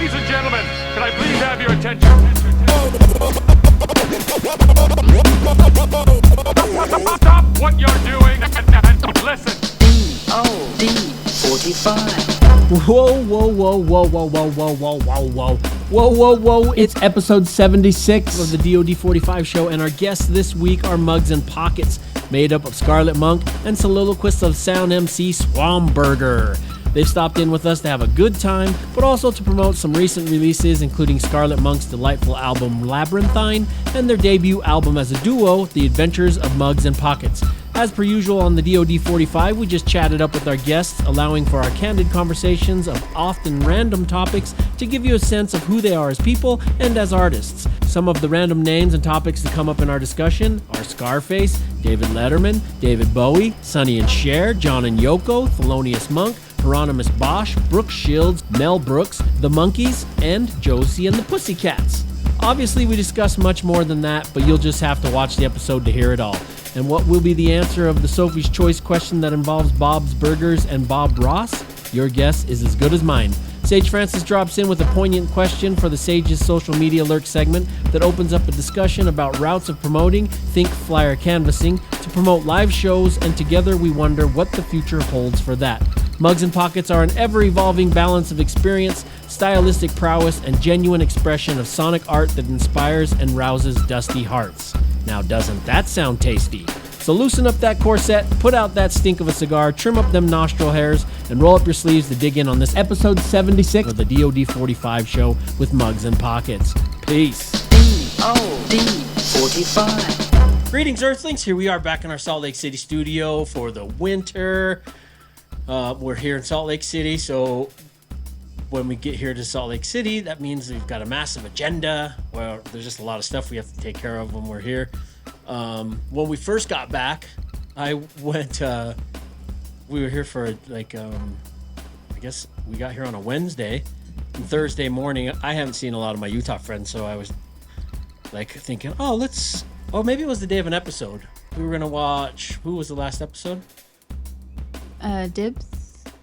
Ladies and gentlemen, can I please have your attention? Stop what you're doing and listen. DOD45. Whoa. It's episode 76 of the DOD45 Show, and our guests this week are Mugs and Pockets, made up of Scarlet Monk and Soliloquists of sound MC Swamburger. They've stopped in with us to have a good time, but also to promote some recent releases, including Scarlet Monk's delightful album Labyrinthine and their debut album as a duo, The Adventures of Mugs and Pockets. As per usual on the DOD45, we just chatted up with our guests, allowing for our candid conversations of often random topics to give you a sense of who they are as people and as artists. Some of the random names and topics that come up in our discussion are Scarface, David Letterman, David Bowie, Sonny and Cher, John and Yoko, Thelonious Monk, Hieronymus Bosch, Brooke Shields, Mel Brooks, The Monkees, and Josie and the Pussycats. Obviously, we discuss much more than that, but you'll just have to watch the episode to hear it all. And what will be the answer of the Sophie's Choice question that involves Bob's Burgers and Bob Ross? Your guess is as good as mine. Sage Francis drops in with a poignant question for the Sage's social media lurk segment that opens up a discussion about routes of promoting, think flyer canvassing, to promote live shows, and together we wonder what the future holds for that. Mugs and Pockets are an ever-evolving balance of experience, stylistic prowess, and genuine expression of sonic art that inspires and rouses dusty hearts. Now, doesn't that sound tasty? So loosen up that corset, put out that stink of a cigar, trim up them nostril hairs, and roll up your sleeves to dig in on this episode 76 of the DOD45 Show with Mugs and Pockets. Peace. DOD45. Greetings, Earthlings. Here we are back in our Salt Lake City studio for the winter. We're here in Salt Lake City, so when we get here to Salt Lake City, that means we've got a massive agenda. Well, there's just a lot of stuff we have to take care of when we're here. When we first got back, we were here for I guess we got here on a Wednesday. And Thursday morning, I haven't seen a lot of my Utah friends, so I was like thinking, maybe it was the day of an episode. We were going to watch, who was the last episode? Dibs.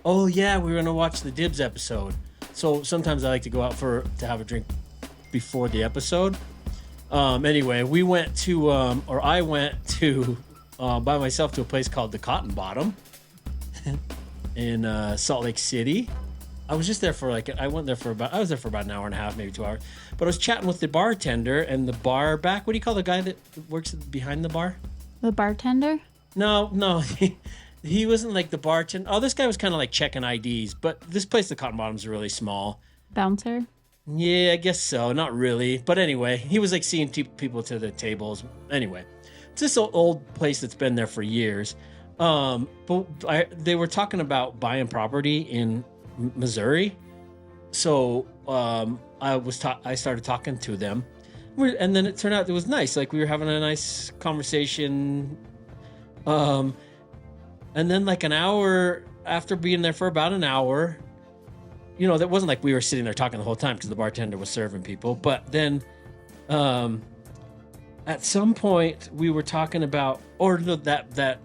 Oh yeah, we were gonna watch the Dibs episode. So sometimes I like to go out to have a drink before the episode. Anyway, I went to by myself to a place called the Cotton Bottom in Salt Lake City. I was just there for I was there for about an hour and a half, maybe 2 hours. But I was chatting with the bartender and the bar back. What do you call the guy that works behind the bar? The bartender? No. He wasn't like the bartender. Oh, this guy was kind of like checking IDs, but this place, the Cotton Bottom, is really small. Bouncer? Yeah, I guess so. Not really. But anyway, he was like seeing people to the tables. Anyway, it's this old place that's been there for years. They were talking about buying property in Missouri. So I started talking to them. And then it turned out it was nice. Like we were having a nice conversation. And then like an hour after being there for about an hour, that wasn't like we were sitting there talking the whole time because the bartender was serving people. But then at some point we were talking about, that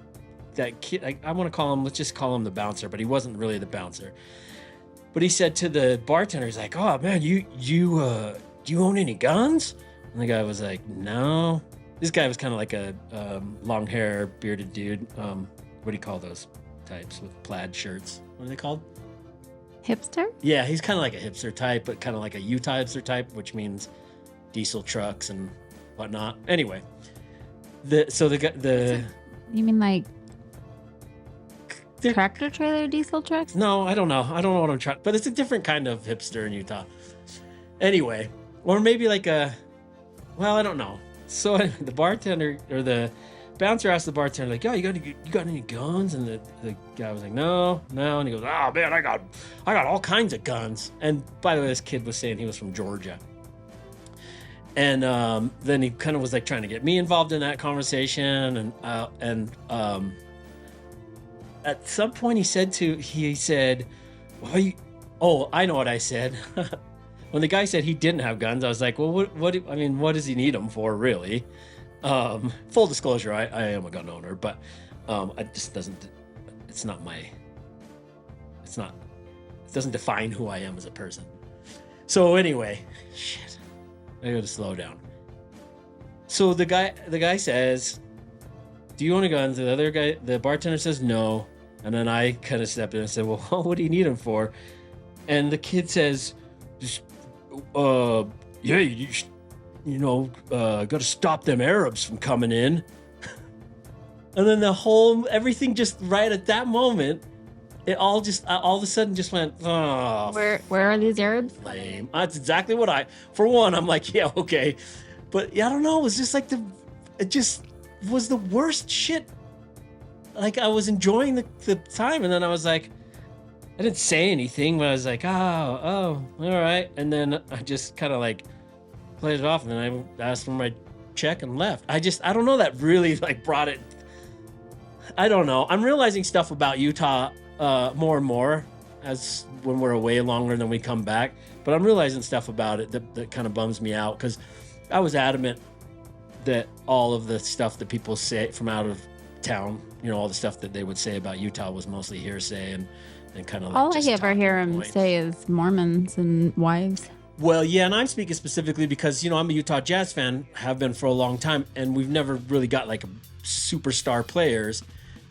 kid, I want to call him, let's just call him the bouncer, but he wasn't really the bouncer. But he said to the bartender, he's like, "Oh man, do you own any guns?" And the guy was like, "No." This guy was kind of like a long hair, bearded dude. What do you call those types with plaid shirts? What are they called? Hipster? Yeah, he's kind of like a hipster type, but kind of like a Utah hipster type, which means diesel trucks and whatnot. Anyway, You mean like tractor trailer diesel trucks? No, I don't know. I don't know what I'm trying, but it's a different kind of hipster in Utah. Anyway, or maybe I don't know. So the bartender or the bouncer asked the bartender, like, "Yo, you got any guns?" And the guy was like, no. And he goes, "Oh man, I got all kinds of guns." And by the way, this kid was saying he was from Georgia. And then he kind of was like trying to get me involved in that conversation. And at some point he said, "Well, I know what I said." When the guy said he didn't have guns, I was like, "Well, what does he need them for, really?" Full disclosure, I am a gun owner, but it doesn't define who I am as a person. So anyway, shit, I gotta slow down. So the guy says, "Do you want a gun?" The bartender says no, and then I kind of stepped in and said, "Well, what do you need him for?" And the kid says, "Yeah, got to stop them Arabs from coming in." And then everything just right at that moment, it all of a sudden just went, oh. Where are these Arabs? Lame. That's exactly what for one, I'm like, yeah, okay. But yeah, I don't know. It was just like it just was the worst shit. Like I was enjoying the time. And then I was like, I didn't say anything, but I was like, oh, all right. And then I just kind of like played it off. And then I asked for my check and left. I don't know, that really like brought it. I don't know. I'm realizing stuff about Utah more and more as when we're away longer than we come back. But I'm realizing stuff about it that kind of bums me out, because I was adamant that all of the stuff that people say from out of town, all the stuff that they would say about Utah was mostly hearsay and kind of like all I ever hear them say is Mormons and wives. Well, yeah, and I'm speaking specifically because, I'm a Utah Jazz fan, have been for a long time, and we've never really got like superstar players.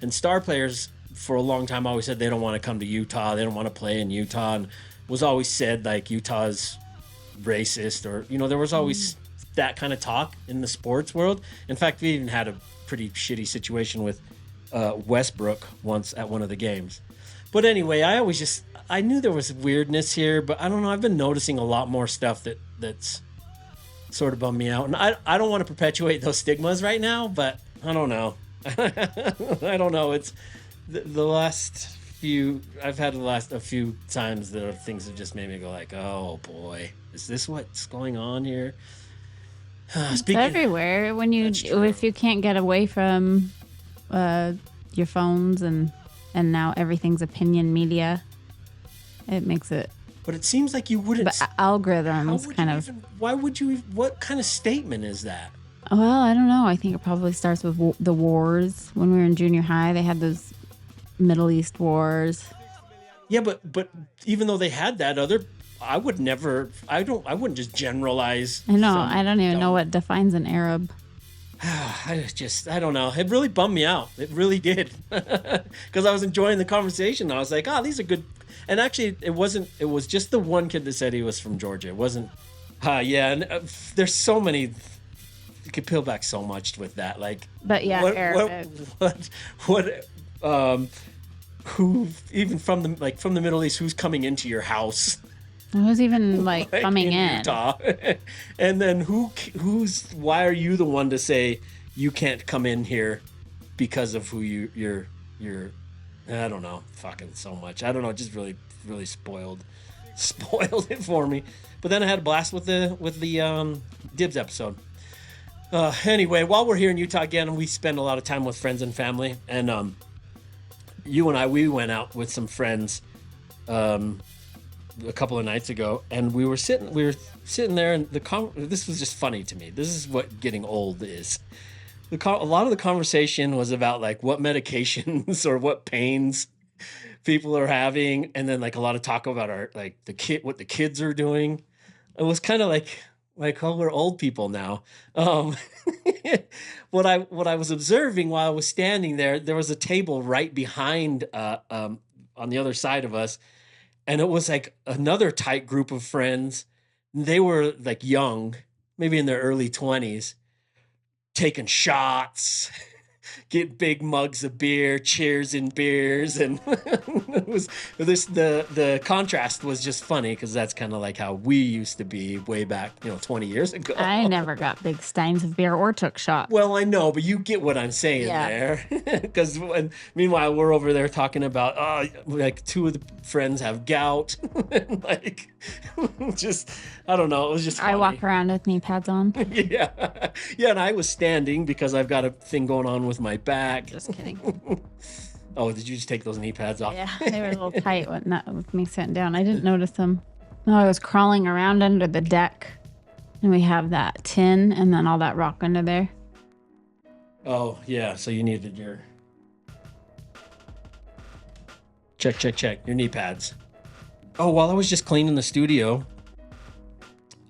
And star players for a long time always said they don't want to come to Utah, they don't want to play in Utah, and was always said like Utah's racist, or there was always that kind of talk in the sports world. In fact, we even had a pretty shitty situation with Westbrook once at one of the games. But anyway, I knew there was weirdness here, but I don't know, I've been noticing a lot more stuff that's sort of bummed me out. And I don't want to perpetuate those stigmas right now, but I don't know. I don't know. It's the last few. I've had a few times that things have just made me go like, "Oh boy, is this what's going on here?" It's everywhere. If you can't get away from your phones and now everything's opinion media, it makes it. But it seems like you wouldn't. But algorithms kind of. Why would you? What kind of statement is that? Well, I don't know. I think it probably starts with the wars. When we were in junior high, they had those Middle East wars. Yeah, but even though they had that I wouldn't just generalize. I know. I don't even know what defines an Arab. I don't know. It really bummed me out. It really did. Because I was enjoying the conversation. I was like, these are good. And actually, it was just the one kid that said he was from Georgia. It wasn't, and there's so many. You could peel back so much with that, like. But yeah, who even from the Middle East? Who's coming into your house? Who's even coming in? Utah? And then why are you the one to say you can't come in here because of who you're? I don't know, fucking so much. I don't know, just really, really spoiled it for me. But then I had a blast with the Dibs episode. Anyway, while we're here in Utah again, we spend a lot of time with friends and family, and you and we went out with some friends a couple of nights ago, and we were sitting there, and this was just funny to me. This is what getting old is. A lot of the conversation was about like what medications or what pains people are having, and then like a lot of talk about what the kids are doing. It was kind of like, oh, we're old people now. What I was observing while I was standing there was a table right behind on the other side of us, and it was like another tight group of friends. They were like young, maybe in their early 20s, taking shots, get big mugs of beer, cheers in beers, and it was the contrast was just funny because that's kind of like how we used to be way back, 20 years ago. I never got big steins of beer or took shots. Well, I know, but you get what I'm saying there. Because meanwhile, we're over there talking about like two of the friends have gout, and like just I don't know. It was just funny. I walk around with knee pads on. Yeah, and I was standing because I've got a thing going on with my back. Just kidding. Oh, did you just take those knee pads off? Yeah, they were a little tight with me sitting down. I didn't notice them. No, I was crawling around under the deck, and we have that tin and then all that rock under there. Oh, yeah, so you needed your... Check. Your knee pads. Oh, while I was just cleaning the studio,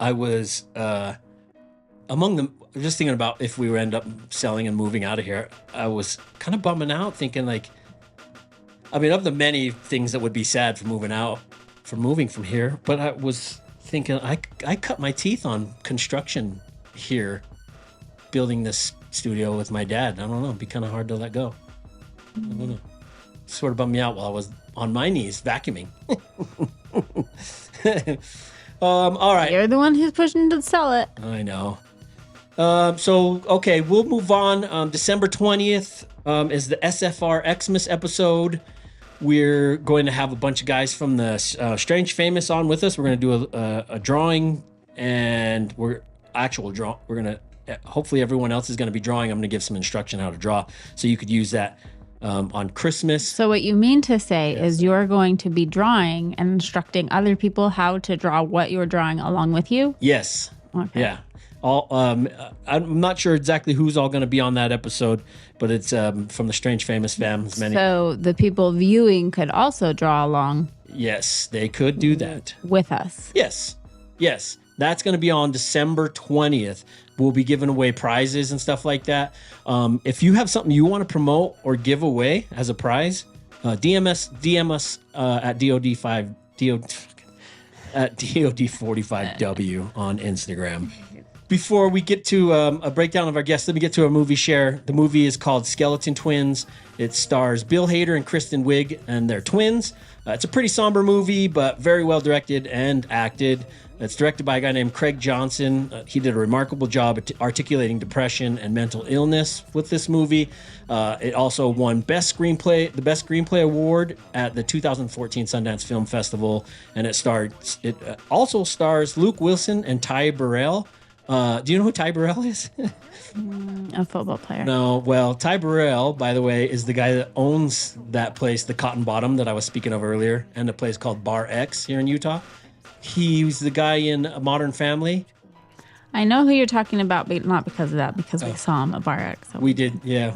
I was among them, just thinking about if we would end up selling and moving out of here. I was kind of bumming out, thinking like, I mean, of the many things that would be sad for moving from here, but I was thinking I cut my teeth on construction here, building this studio with my dad. I don't know, it'd be kind of hard to let go. I don't know. Sort of bummed me out while I was on my knees vacuuming. All right. You're the one who's pushing to sell it. I know. Okay, we'll move on. December 20th is the SFR Xmas episode. We're going to have a bunch of guys from the Strange Famous on with us. We're going to do a drawing, and we're going to, hopefully everyone else is going to be drawing. I'm going to give some instruction how to draw, so you could use that on Christmas. So what you mean to say is you're going to be drawing and instructing other people how to draw what you're drawing along with you? Yes. Okay. Yeah. I'm not sure exactly who's all going to be on that episode, but it's from the Strange Famous fam. So the people viewing could also draw along. Yes, they could do that with us. Yes. That's going to be on December 20th. We'll be giving away prizes and stuff like that. If you have something you want to promote or give away as a prize, DM us at DOD45W on Instagram. Before we get to a breakdown of our guests, let me get to a movie share. The movie is called Skeleton Twins. It stars Bill Hader and Kristen Wiig, and they're twins. It's a pretty somber movie, but very well directed and acted. It's directed by a guy named Craig Johnson. He did a remarkable job at articulating depression and mental illness with this movie. It also won the Best Screenplay Award at the 2014 Sundance Film Festival, and it also stars Luke Wilson and Ty Burrell. Do you know who Ty Burrell is? A football player. No, well, Ty Burrell, by the way, is the guy that owns that place, the Cotton Bottom that I was speaking of earlier, and a place called Bar X here in Utah. He's the guy in Modern Family. I know who you're talking about, but not because of that, because we saw him at Bar X. So. We did, yeah.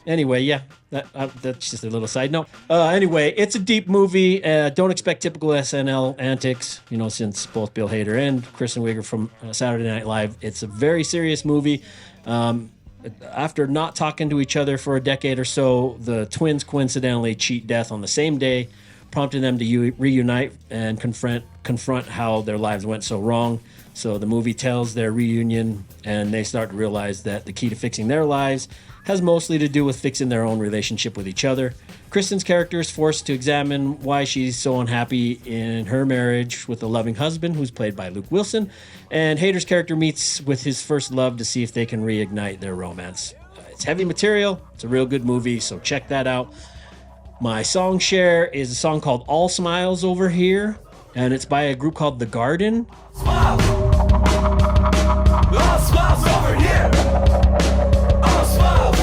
Anyway, that's just a little side note. Anyway, it's a deep movie. Don't expect typical SNL antics, since both Bill Hader and Kristen Wiig are from Saturday Night Live. It's a very serious movie. After not talking to each other for a decade or so, the twins coincidentally cheat death on the same day, prompting them to reunite and confront how their lives went so wrong. So the movie tells their reunion, and they start to realize that the key to fixing their lives has mostly to do with fixing their own relationship with each other. Kristen's character is forced to examine why she's so unhappy in her marriage with a loving husband, who's played by Luke Wilson, and Hader's character meets with his first love to see if they can reignite their romance. It's heavy material. It's a real good movie, so check that out. My song share is a song called All Smiles Over Here, and it's by a group called The Garden. Smile. All smiles over here. All smiles.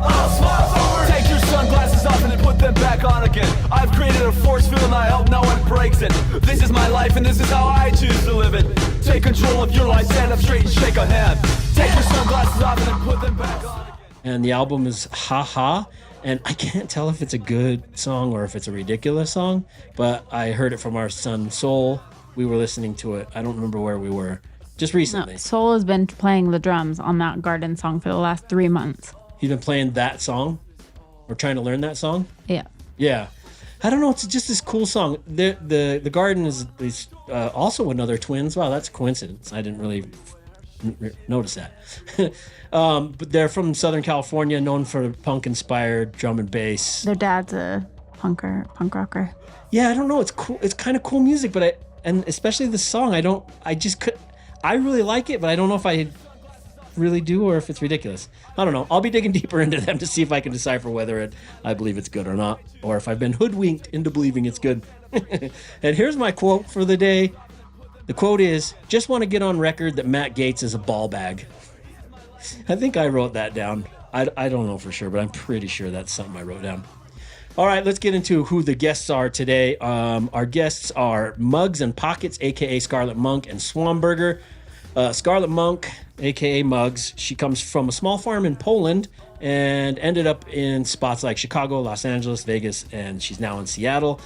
All smiles over. Take your sunglasses off and then put them back on again. I've created a force field and I hope no one breaks it. This is my life and this is how I choose to live it. Take control of your life, stand up straight and shake a hand. Take your sunglasses off and then put them back on again. And the album is Ha Ha. And I can't tell if it's a good song or if it's a ridiculous song, but I heard it from our son Soul. We were listening to it. I don't remember where we were. Just recently. No, Soul has been playing the drums on that Garden song for the last 3 months. He's been playing that song? Or trying to learn that song? Yeah. Yeah. I don't know. It's just this cool song. The Garden is also another twins. Wow, that's a coincidence. I didn't really notice that. But they're from Southern California, known for punk-inspired drum and bass. Their dad's a punk rocker. Yeah, I don't know. It's cool. It's kind of cool music, but and especially the song. I really like it, but I don't know if I really do or if it's ridiculous. I don't know. I'll be digging deeper into them to see if I can decipher whether I believe it's good or not, or if I've been hoodwinked into believing it's good. And here's my quote for the day. The quote is, "Just want to get on record that Matt Gaetz is a ball bag." I think I wrote that down. I don't know for sure, but I'm pretty sure that's something I wrote down. All right, let's get into who the guests are today. Our guests are Muggs and Pockets, a.k.a. Scarlet Monk and Swamburger. Scarlet Monk, a.k.a. Muggs, she comes from a small farm in Poland and ended up in spots like Chicago, Los Angeles, Vegas, and she's now in Seattle.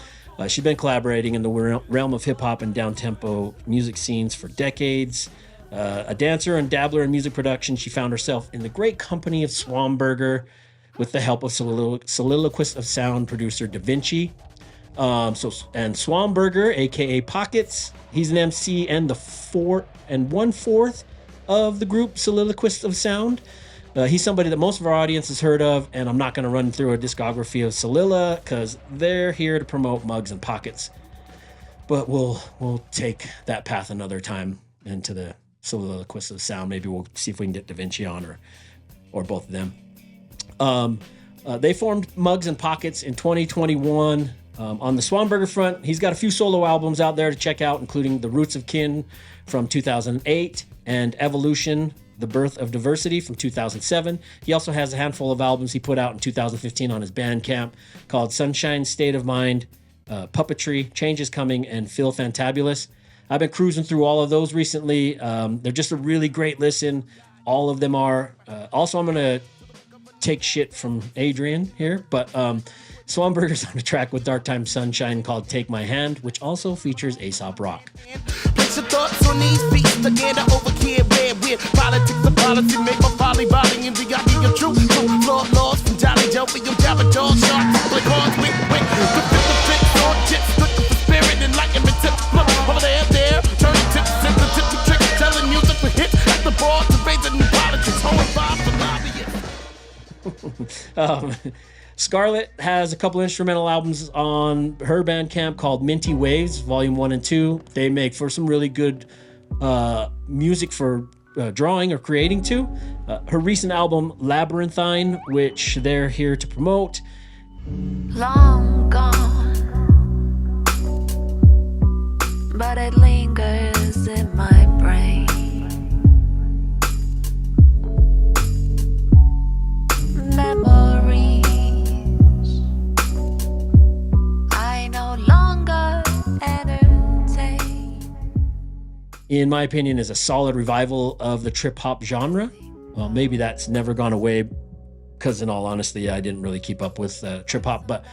She's been collaborating in the realm of hip-hop and down-tempo music scenes for decades. A dancer and dabbler in music production, she found herself in the great company of Swamburger with the help of Soliloquists of sound producer Da Vinci. And Swamburger, aka Pockets, he's an MC and the 1/4 of the group Soliloquists of Sound. He's somebody that most of our audience has heard of, and I'm not going to run through a discography of Solila because they're here to promote Mugs and Pockets. But we'll take that path another time into the Soliloquists of Sound. Maybe we'll see if we can get Da Vinci on or both of them. They formed Mugs and Pockets in 2021. On the Swamburger front, he's got a few solo albums out there to check out, including The Roots of Kin from 2008 and Evolution, The Birth of Diversity from 2007. He also has a handful of albums he put out in 2015 on his Bandcamp called Sunshine, State of Mind, Puppetry, Change is Coming, and Feel Fantabulous. I've been cruising through all of those recently. They're just a really great listen. All of them are. Also, I'm going to take shit from Adrian here, but Swamburger's on a track with Dark Time Sunshine called Take My Hand, which also features Aesop Rock. Place your thoughts on these beats, again I overkill with politics and policy, make my folly body in the idea of truth. Laws from Jolly Joe, we your Jabba Dog, shark, play cards with the tricks on chips, looking for spirit, enlightenment tips, look over there, turning tips, sensitive tricks, telling music for hits, at the board to raise a new politics, home vibe for lobbyists. Scarlet has a couple instrumental albums on her Bandcamp called Minty Waves, Volume 1 and 2. They make for some really good music for drawing or creating too. Her recent album, Labyrinthine, which they're here to promote. Long gone, but it lingers in my brain. Memories I no longer entertain. In my opinion, is a solid revival of the trip-hop genre. Well, maybe that's never gone away because in all honesty, I didn't really keep up with trip-hop, but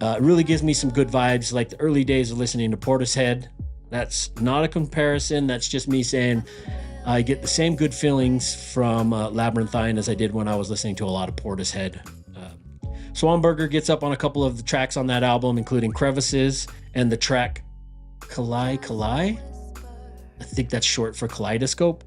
it really gives me some good vibes, like the early days of listening to Portishead. That's not a comparison, that's just me saying I get the same good feelings from Labyrinthine as I did when I was listening to a lot of Portishead. Swamburger gets up on a couple of the tracks on that album, including Crevices and the track Kalai. I think that's short for Kaleidoscope.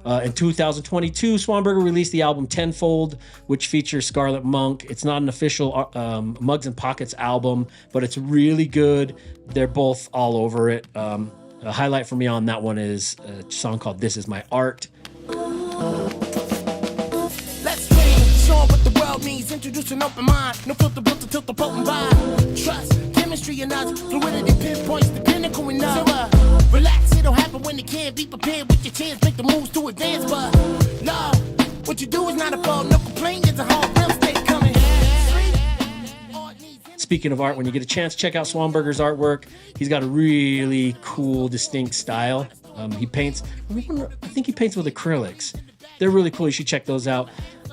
In 2022, Swamburger released the album Tenfold, which features Scarlet Monk. It's not an official Mugs and Pockets album, but it's really good. They're both all over it. A highlight for me on that one is a song called This Is My Art. Let's change, show what the world means. Introduce an open mind. No filter built to tilt the potent vibe. Trust, chemistry and us. Fluidity pinpoints the pinnacle in us. So relax, it'll happen when you can't be prepared with your chance. Make the moves to advance, but love, what you do is not a fault. No complaint, it's a hard real estate coming. Speaking of art, when you get a chance, check out Swamburger's artwork. He's got a really cool, distinct style. He paints, I think he paints with acrylics. They're really cool. You should check those out.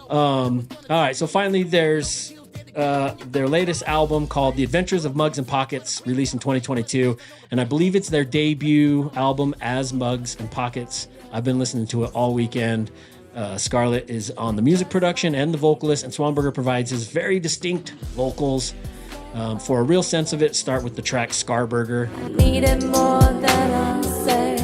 All right, so finally there's their latest album called The Adventures of Mugs and Pockets, released in 2022. And I believe it's their debut album as Mugs and Pockets. I've been listening to it all weekend. Scarlet is on the music production and the vocalist, and Swamburger provides his very distinct vocals. For a real sense of it, start with the track Scarburger. I needed more than I say.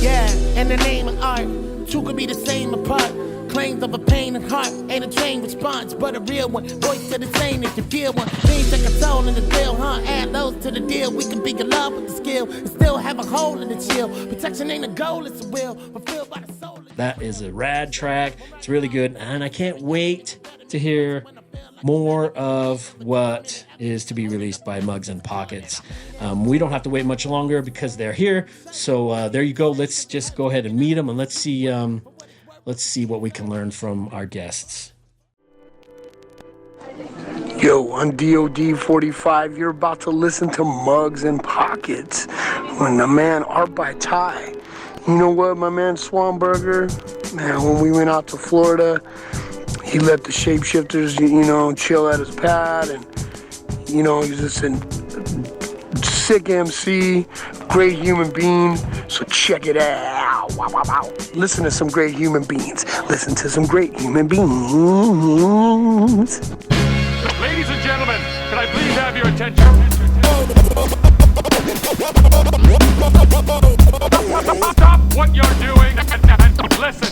Yeah, in the name of art, two could be the same apart. Claims of a pain and heart ain't a trained response, but a real one. Voice to the same if you feel one. Things take a soul in the deal, huh? Add those to the deal. We can be in love with the skill and still have a hole in the chill. Protection ain't a goal, it's a will. Fulfilled by the soul. That is a rad track. It's really good, and I can't wait to hear more of what is to be released by Mugs and Pockets. We don't have to wait much longer because they're here. So there you go. Let's just go ahead and meet them, and let's see what we can learn from our guests. Yo, on DOD45, you're about to listen to Mugs and Pockets when the man ArtByTai. You know what, my man Swamburger? Man, when we went out to Florida, he let the shapeshifters, chill at his pad, and You know, he's just a sick MC, great human being. So check it out. Wow, wow, wow. Listen to some great human beings. Listen to some great human beings. Ladies and gentlemen, can I please have your attention? Stop what you're doing and listen.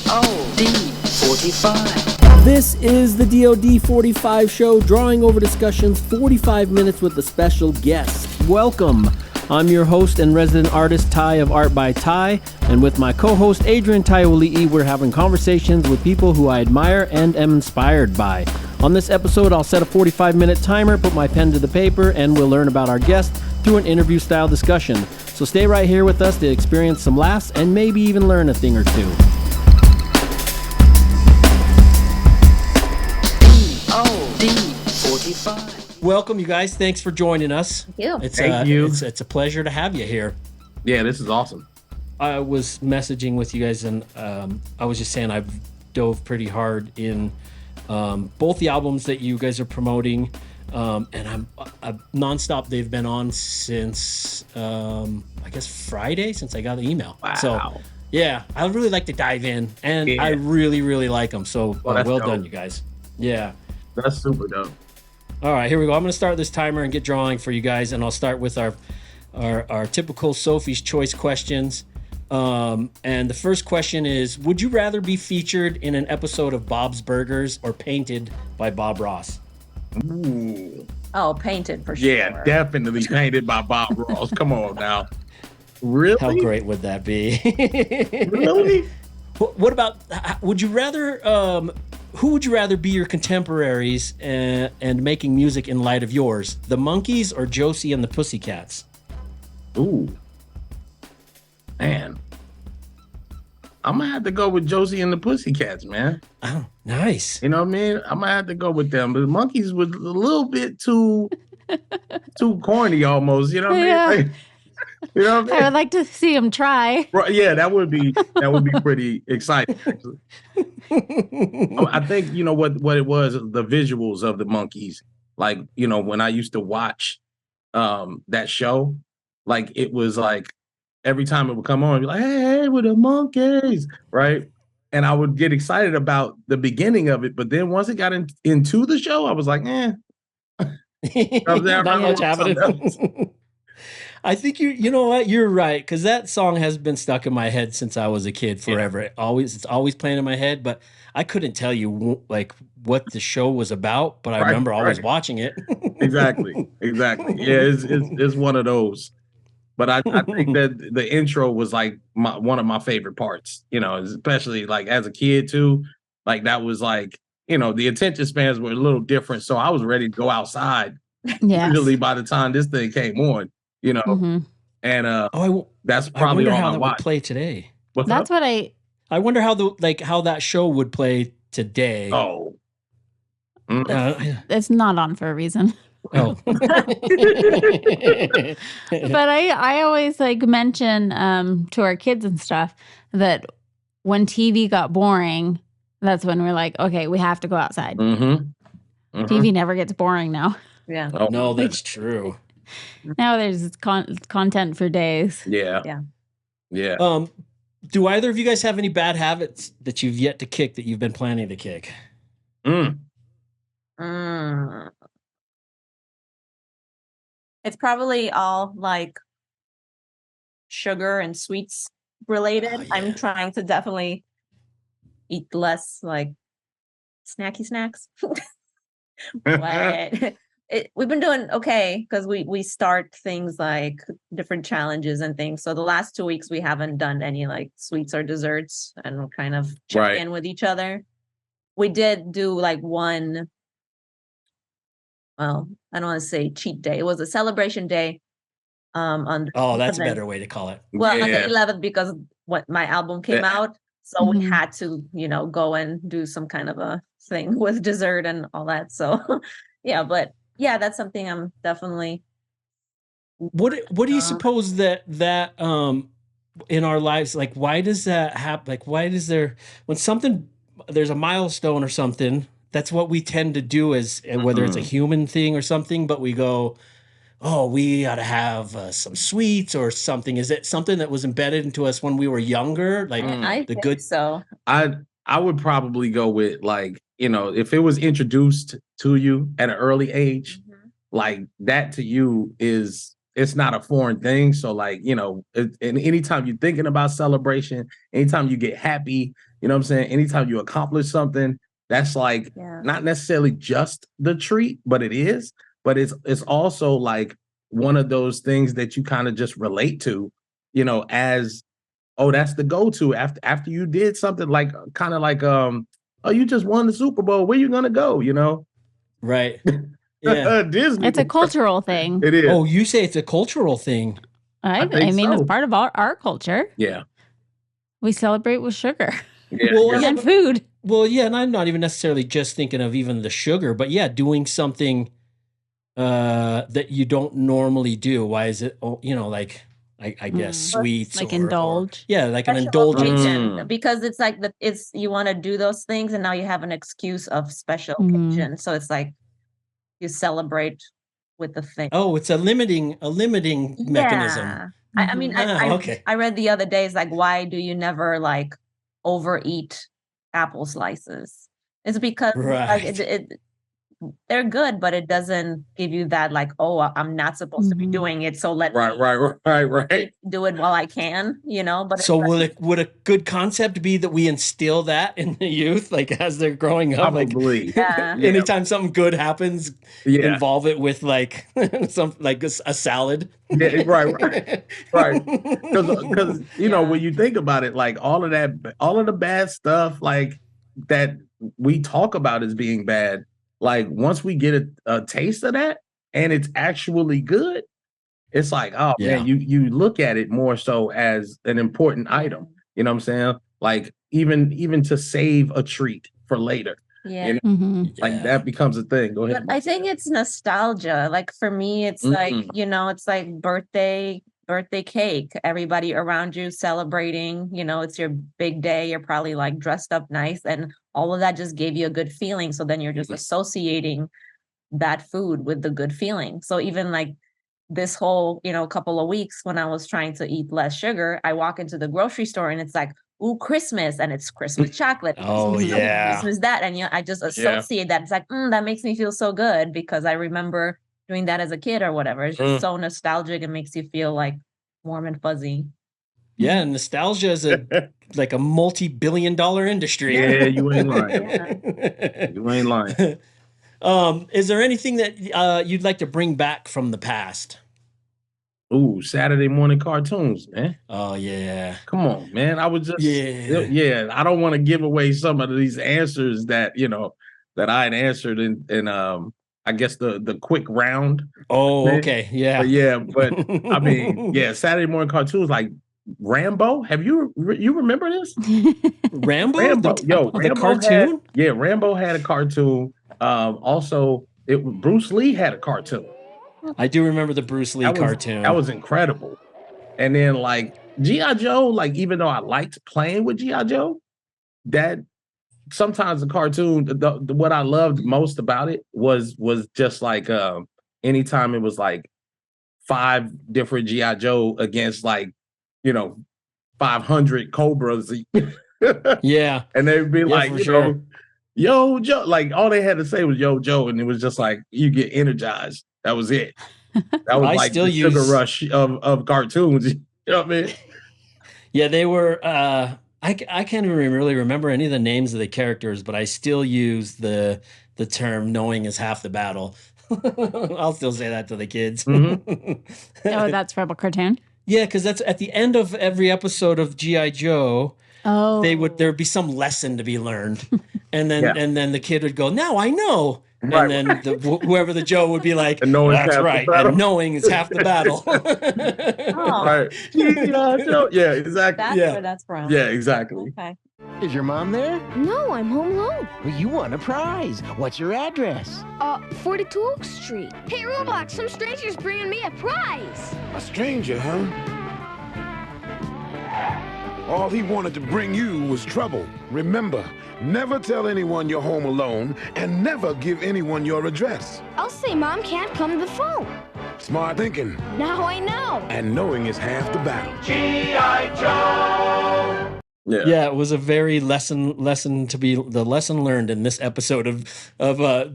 DOD45. This is the DOD45 Show, drawing over discussions 45 minutes with a special guest. Welcome. I'm your host and resident artist, Tai of ArtByTai, and with my co-host, Adrian Taiwali'i, we're having conversations with people who I admire and am inspired by. On this episode, I'll set a 45-minute timer, put my pen to the paper, and we'll learn about our guest through an interview-style discussion. So stay right here with us to experience some laughs and maybe even learn a thing or two. DOD45. Welcome, you guys. Thanks for joining us. Thank you. Thank you. It's a pleasure to have you here. Yeah, this is awesome. I was messaging with you guys, and I was just saying I've dove pretty hard in both the albums that you guys are promoting, and I'm nonstop. They've been on since I guess Friday, since I got the email. Wow. So yeah, I really like to dive in, and Yeah. I really like them. So that's well dope. done, you guys. Yeah. That's super dope. All right, here we go. I'm going to start this timer and get drawing for you guys, and I'll start with our typical Sophie's Choice questions. And the first question is, would you rather be featured in an episode of Bob's Burgers or painted by Bob Ross? Ooh. Oh, painted for sure. Yeah, definitely painted by Bob Ross. Come on now. Really? How great would that be? Really? What about, would you rather, who would you rather be your contemporaries and making music in light of yours? The Monkees or Josie and the Pussycats? Ooh. Man. I'm going to have to go with Josie and the Pussycats, man. Oh, nice. You know what I mean? I'm going to have to go with them. But the Monkees was a little bit too corny almost. You know what I mean? Yeah. Like, you know what I I mean? would like to see him try. Right, yeah, that would be pretty exciting. Actually. I think you know what it was, the visuals of the Monkees. Like, you know, when I used to watch that show, like it was like every time it would come on, it'd be like, hey, we're the Monkees, right? And I would get excited about the beginning of it, but then once it got into the show, I was like, Not much happening. I think you know what, you're right, because that song has been stuck in my head since I was a kid forever. Yeah. It's always playing in my head, but I couldn't tell you like what the show was about, but I remember always watching it. Exactly. Yeah, it's one of those. But I think that the intro was like one of my favorite parts, you know, especially like as a kid too. Like that was like, you know, the attention spans were a little different. So I was ready to go outside usually by the time this thing came on, you know. Mm-hmm. And that's probably all how I that watched. would play today. That's what I wonder how how that show would play today. Oh. it's not on for a reason. Oh. But I always like mention to our kids and stuff that when TV got boring, that's when we're like, okay, we have to go outside. TV never gets boring now. Yeah. Oh. No, that's true. Now there's content for days. Yeah. Do either of you guys have any bad habits that you've yet to kick that you've been planning to kick? It's probably all like sugar and sweets related. Oh, yeah. I'm trying to definitely eat less like snacky snacks. But we've been doing okay because we start things like different challenges and things. So the last 2 weeks we haven't done any like sweets or desserts, and we'll kind of check in with each other. We did do like one, well, I don't want to say cheat day. It was a celebration day. On That's a better way to call it. Well, on the 11th, because what my album came out, so we Mhm. had to, you know, go and do some kind of a thing with dessert and all that. So, yeah, but yeah, that's something I'm definitely. What do you suppose that in our lives, like, why does that happen? Like, why does when there's a milestone or something that's what we tend to do as whether it's a human thing or something, but we go, oh, we got to have some sweets or something. Is it something that was embedded into us when we were younger? Like I the think good. so. I would probably go with like, you know, if it was introduced to you at an early age, like that to you it's not a foreign thing. So like, you know, and anytime you're thinking about celebration, anytime you get happy, you know what I'm saying? Anytime you accomplish something, that's like not necessarily just the treat, but it is. But it's also like one of those things that you kind of just relate to, you know, as, oh, that's the go-to after you did something like kind of like, oh, you just won the Super Bowl. Where you gonna go? You know, right? Yeah, Disney. It's a cultural thing. It is. Oh, you say it's a cultural thing? I mean, it's part of our culture. Yeah, we celebrate with sugar. Yeah. And food. Well, yeah, and I'm not even necessarily just thinking of even the sugar, but yeah, doing something that you don't normally do. Why is it? Oh, you know, like I guess sweets, like indulge. Like an Special indulgence. occasion, because it's like it's you want to do those things, and now you have an excuse of special occasion. So it's like you celebrate with the thing. Oh, it's a limiting mechanism. I mean, I read the other day, it's like, why do you never like overeat apple slices? It's because like, they're good, but it doesn't give you that like, oh, I'm not supposed to be doing it, so let me do it while I can, you know. But so would a good concept be that we instill that in the youth, like as they're growing up? Probably. Like, anytime something good happens, involve it with like some like a salad. Yeah, right. Because you know, when you think about it, like all of the bad stuff, like that we talk about as being bad. Like once we get a taste of that and it's actually good, it's like, oh man, you look at it more so as an important item. You know what I'm saying? Like even to save a treat for later. Yeah. You know? Like that becomes a thing. Go ahead. But I think it's nostalgia. Like for me, it's like, you know, it's like birthday cake, everybody around you celebrating, you know, it's your big day. You're probably like dressed up nice, and all of that just gave you a good feeling. So then you're just associating that food with the good feeling. So even like this whole, you know, couple of weeks when I was trying to eat less sugar, I walk into the grocery store and it's like, ooh, Christmas, and it's Christmas chocolate. Christmas that. And you know, I just associate that. It's like, that makes me feel so good because I remember doing that as a kid or whatever. It's just so nostalgic. It makes you feel like warm and fuzzy. Yeah, and nostalgia is like a multi-billion-dollar industry. Yeah, you ain't lying. You ain't lying. Is there anything that you'd like to bring back from the past? Ooh, Saturday morning cartoons, man. Oh yeah. Come on, man. I was just I don't want to give away some of these answers that, you know, that I had answered in I guess the quick round. Oh, okay. Yeah. But I mean, Saturday morning cartoons like Rambo. Have you remember this? Rambo? Rambo. The cartoon? Rambo had a cartoon. Also, Bruce Lee had a cartoon. I do remember the Bruce Lee cartoon. That was incredible. And then like G.I. Joe, like even though I liked playing with G.I. Joe, that sometimes the cartoon, what I loved most about it was just like anytime it was like 5 different G.I. Joe against like, you know, 500 Cobras. Yeah. And they'd be like, you know, yo, Joe. Like all they had to say was yo, Joe. And it was just like, you get energized. That was it. That was like the sugar rush of cartoons. You know what I mean? Yeah, they were I can't even really remember any of the names of the characters, but I still use the term knowing is half the battle. I'll still say that to the kids. Oh, that's Rebel Cartoon? Yeah, because that's at the end of every episode of G.I. Joe. Oh. There'd be some lesson to be learned. And then the kid would go, now I know. Right. And then whoever the Joe would be like, that's right. And knowing is half the battle. Right. Yeah, exactly. That's where that's from. Yeah, exactly. Okay. Is your mom there? No, I'm home alone. Well, you won a prize. What's your address? 42 Oak Street. Hey, Roblox, some stranger's bringing me a prize. A stranger, huh? All he wanted to bring you was trouble. Remember, never tell anyone you're home alone and never give anyone your address. I'll say Mom can't come to the phone. Smart thinking. Now I know. And knowing is half the battle. G.I. Joe! Yeah, it was a very lesson to be the lesson learned in this episode of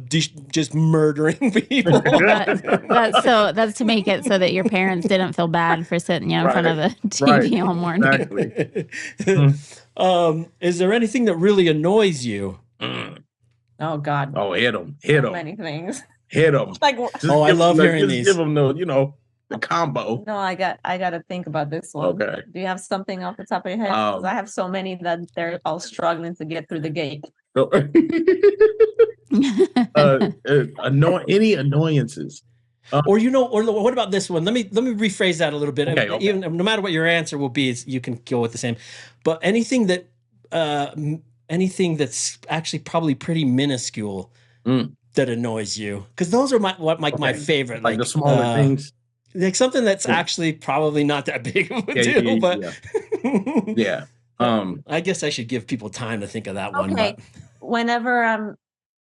just murdering people. That's to make it so that your parents didn't feel bad for sitting in front of the TV all morning. Exactly. Is there anything that really annoys you? Oh God. Oh, hit them. Many things. Hit them. Like, I love hearing these. Give them the combo. No, I got to think about this one. Okay. Do you have something off the top of your head? Because I have so many that they're all struggling to get through the gate. Any annoyances? Or what about this one? Let me rephrase that a little bit. Okay. Even no matter what your answer will be, you can go with the same. But anything that's actually probably pretty minuscule that annoys you, because those are my favorite, like the smaller things, like something that's actually probably not that big of a deal. But yeah. I guess I should give people time to think of that one. Okay. But Whenever I'm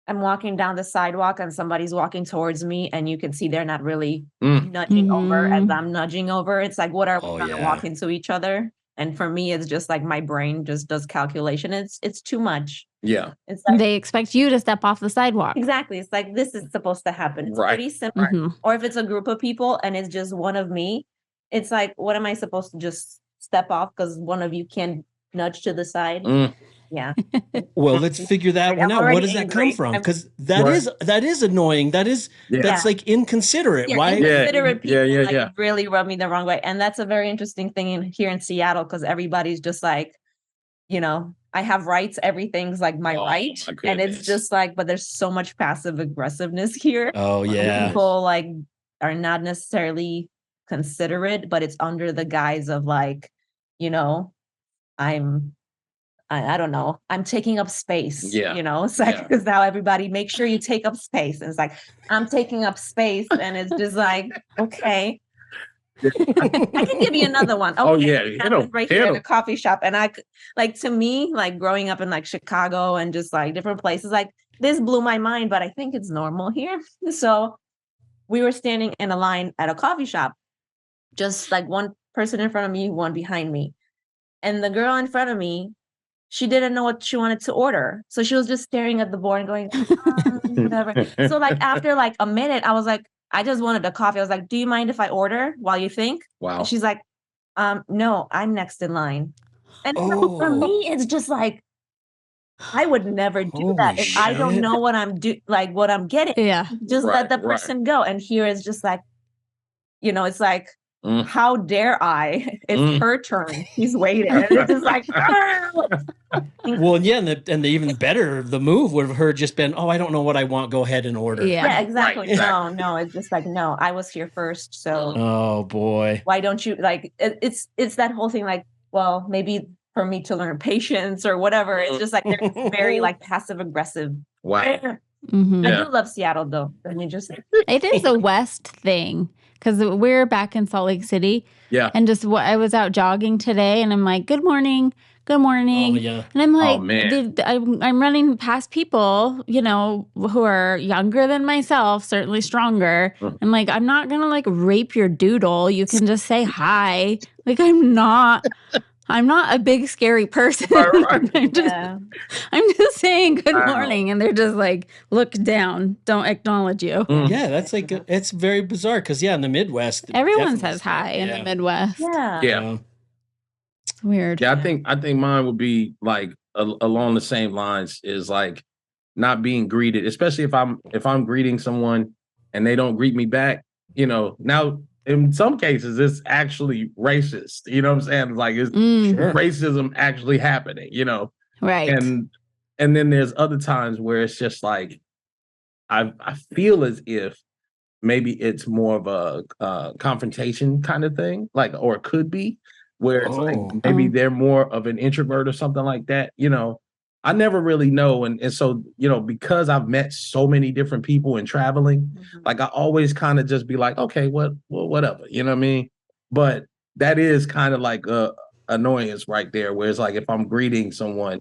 walking down the sidewalk and somebody's walking towards me and you can see they're not really nudging over as I'm nudging over, it's like, what are we trying to walk into each other? And for me, it's just like my brain just does calculation. It's too much. Yeah. It's like, They expect you to step off the sidewalk. exactly. It's like, this is supposed to happen. It's Right. pretty simple. Or if it's a group of people and it's just one of me, it's like, what am I supposed to just step off because one of you can nudge to the side? Yeah. Well, let's figure that one out. Where does that come from? Because that is annoying. That's like inconsiderate. Why? Inconsiderate people really rub me the wrong way. And that's a very interesting thing here in Seattle, because everybody's just like, I have rights. Everything's like my right. And it's just like, but there's so much passive aggressiveness here. Oh yeah. People like are not necessarily considerate, but it's under the guise of like, I don't know. I'm taking up space. Yeah. It's like, because now everybody make sure you take up space. And it's like, I'm taking up space. And it's just like, okay. I can give you another one. Okay. Oh yeah. Right here at the coffee shop. And to me, like growing up in like Chicago and just like different places, like this blew my mind, but I think it's normal here. So we were standing in a line at a coffee shop, just like one person in front of me, one behind me. And the girl in front of me, she didn't know what she wanted to order. So she was just staring at the board and going, whatever. So like after like a minute, I was like, I just wanted a coffee. I was like, do you mind if I order while you think? Wow. And she's like, no, I'm next in line. And for me, it's just like, I would never do that if I don't know what I'm what I'm getting. Yeah. Just let the person go. And here is just like, it's like, how dare I? It's her turn. She's waiting. And it's just like, well, yeah, and the even better, the move would have her just been, I don't know what I want. Go ahead and order. Yeah, exactly. Right, exactly. No, it's just like, no, I was here first. So, oh boy, why don't you like? It's that whole thing. Like, well, maybe for me to learn patience or whatever. It's just like they're very like passive aggressive. Wow. I do love Seattle though. I mean, just it is a West thing. Because we're back in Salt Lake City. Yeah. And just I was out jogging today and I'm like, good morning. Good morning. Oh, yeah. And I'm like, I'm running past people, who are younger than myself, certainly stronger. I'm like, I'm not going to like rape your doodle. You can just say hi. Like, I'm not a big scary person. Right. I'm just saying good morning. And they're just like, look down. Don't acknowledge you. Yeah, that's like, it's very bizarre. Because, in the Midwest. Everyone says hi in the Midwest. Yeah. It's weird. Yeah, I think mine would be like along the same lines, is like not being greeted, especially if I'm greeting someone and they don't greet me back. Now in some cases it's actually racist. You know what I'm saying? Like it's racism actually happening. Right. And then there's other times where it's just like I feel as if maybe it's more of a confrontation kind of thing, like, or it could be. Where it's like maybe they're more of an introvert or something like that. I never really know. And so, because I've met so many different people and traveling, like I always kind of just be like, okay, whatever, you know what I mean? But that is kind of like annoyance right there, where it's like if I'm greeting someone,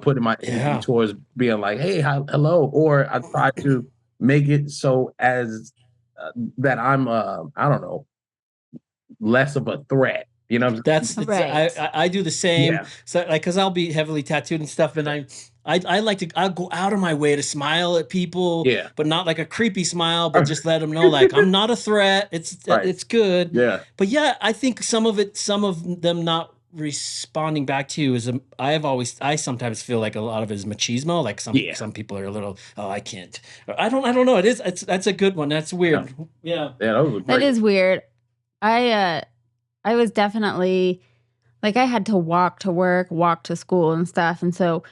putting my energy towards being like, hey, hello, or I try to make it so as that I'm I don't know, less of a threat. I do the same. Yeah. So like, cause I'll be heavily tattooed and stuff, and I'll go out of my way to smile at people, but not like a creepy smile, but just let them know like I'm not a threat. It's good. Yeah. But yeah, I think some of them not responding back to you is I sometimes feel like a lot of it is machismo. Like some people are a little, I can't. I don't know. That's a good one. That's weird. Yeah. That is weird. I was definitely like, I had to walk to work, walk to school and stuff. And so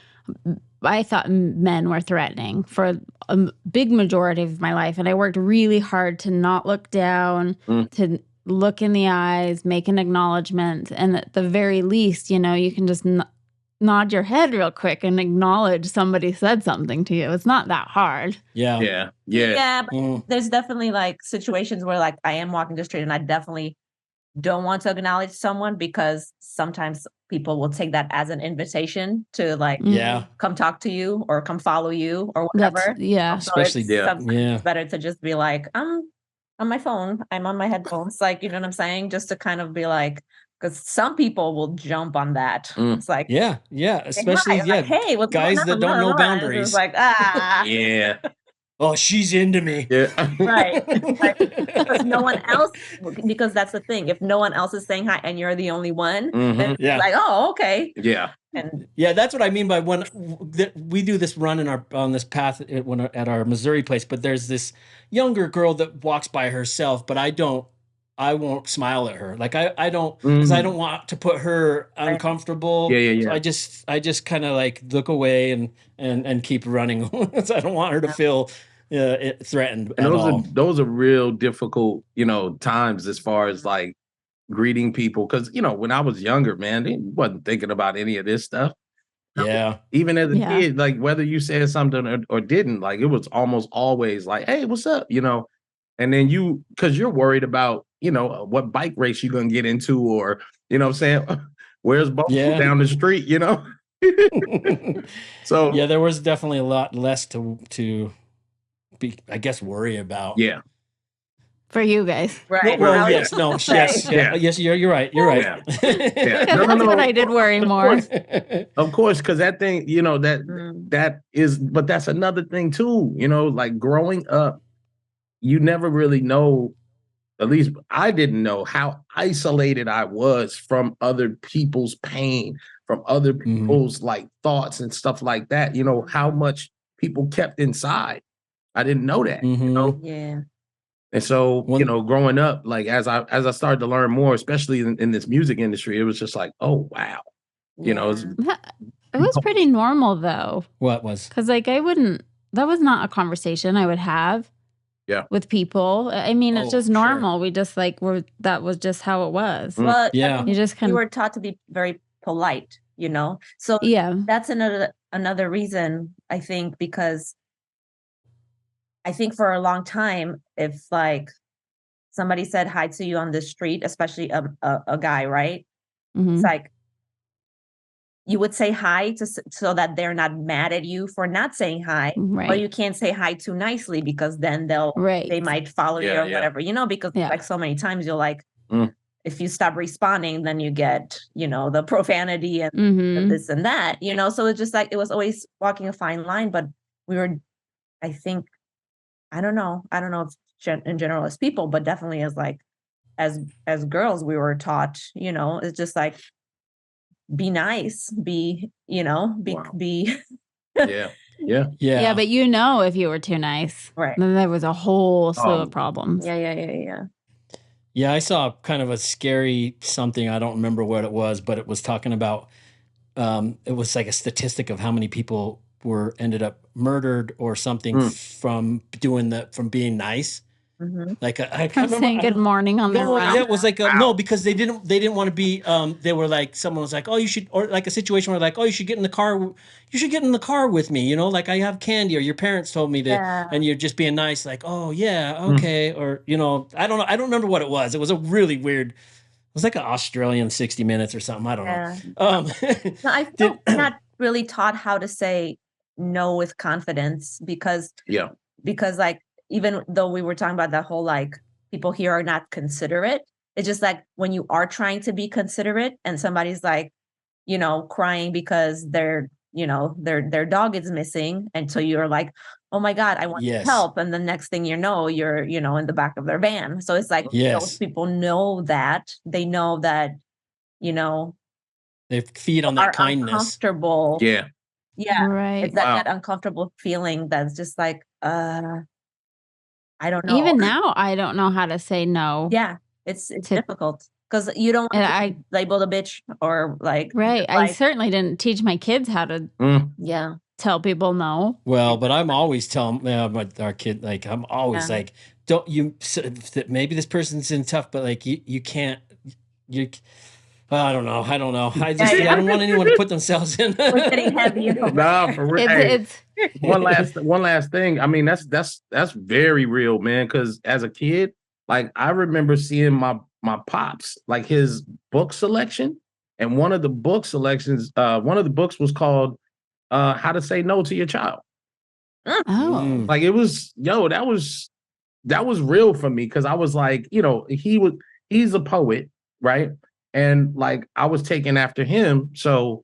I thought men were threatening for a big majority of my life. And I worked really hard to not look down, to look in the eyes, make an acknowledgement. And at the very least, you can just nod your head real quick and acknowledge somebody said something to you. It's not that hard. Yeah. But there's definitely like situations where like I am walking the street and I definitely don't want to acknowledge someone because sometimes people will take that as an invitation to like come talk to you or come follow you or whatever. Especially it's better to just be like, I'm on my phone, I'm on my headphones, like, you know what I'm saying, just to kind of be like, because some people will jump on that. It's like especially like, hey, what's guys going on? that don't know boundaries. It's like yeah. Oh, she's into me. Yeah. Right. Because that's the thing. If no one else is saying hi and you're the only one, then it's like, oh, okay. Yeah. And that's what I mean by when we do this run on this path at our Missouri place, but there's this younger girl that walks by herself, but I won't smile at her. Like I don't, because I don't want to put her uncomfortable. Yeah. So I just kind of like look away and keep running. So I don't want her to feel threatened and at all. Those are real difficult, times as far as like greeting people. Because, when I was younger, man, I wasn't thinking about any of this stuff. Yeah. Even as a kid, like whether you said something or didn't, like it was almost always like, hey, what's up? And then because you're worried about, what bike race you're going to get into or, what I'm saying? Where's Bosch down the street, So yeah, there was definitely a lot less to be, I guess, worry about. Yeah. For you guys. Right. Well, yes, you're right. You're right. Yeah. That's what I did worry more. Of course, because that thing, that is, but that's another thing too, like growing up, you never really know, at least I didn't know how isolated I was from other people's pain, from other people's like thoughts and stuff like that, how much people kept inside. I didn't know that, Yeah. And so, growing up, like as I started to learn more, especially in this music industry, it was just like, oh wow, it was pretty normal though. What was? Because like that was not a conversation I would have. Yeah. With people. I mean, it's just normal. Sure. We just like that was just how it was. Well, yeah. You just kind of were taught to be very polite, So that's another reason, I think, because I think for a long time, if like somebody said hi to you on the street, especially a guy, right? Mm-hmm. It's like you would say hi so that they're not mad at you for not saying hi, right. Or you can't say hi too nicely because then they might follow you or whatever, because like so many times you're like, if you stop responding, then you get, the profanity and this and that, so it's just like, it was always walking a fine line, but we were, I think, I don't know if in general as people, but definitely as like, as girls, we were taught, it's just like, be nice, be. Wow. Be. Yeah. Yeah, but if you were too nice, right? Then there was a whole slew of problems. Yeah. Yeah, I saw kind of a scary something. I don't remember what it was, but it was talking about. It was like a statistic of how many people ended up murdered or something from being nice. Mm-hmm. Like I can't remember saying good morning on the run. That was like no, because they didn't want to be. They were like, someone was like, oh, you should, or like a situation where like, oh, you should get in the car. You should get in the car with me. Like I have candy, or your parents told me to, and you're just being nice. Like, oh yeah, okay, or I don't know. I don't remember what it was. It was a really weird was like an Australian 60 Minutes or something. I don't know. No, I feel not really taught how to say no with confidence because like even though we were talking about that whole like people here are not considerate, it's just like when you are trying to be considerate and somebody's like, you know, crying because their dog is missing, and so you're like, oh my God, I want to help, and the next thing you know, you're in the back of their van. So it's like those people know that they know that they feed on that kindness. Uncomfortable. Yeah. Right. It's that uncomfortable feeling that's just like, I don't know. Even now, I don't know how to say no. Yeah, it's difficult because you don't want to label the bitch or like. Right. I certainly didn't teach my kids how to. Tell people no. Well, but I'm always telling our kid, like I'm always like, don't you? Maybe this person's in tough, but like you can't. I don't know. I don't want anyone to put themselves in. We're getting heavy. Nah, for real. One last thing. I mean, that's very real, man. Because as a kid, like I remember seeing my pops, like his book selection, and one of the book selections, one of the books was called How to Say No to Your Child. Oh, like it was, that was real for me because I was like, he's a poet, right? And like I was taking after him, so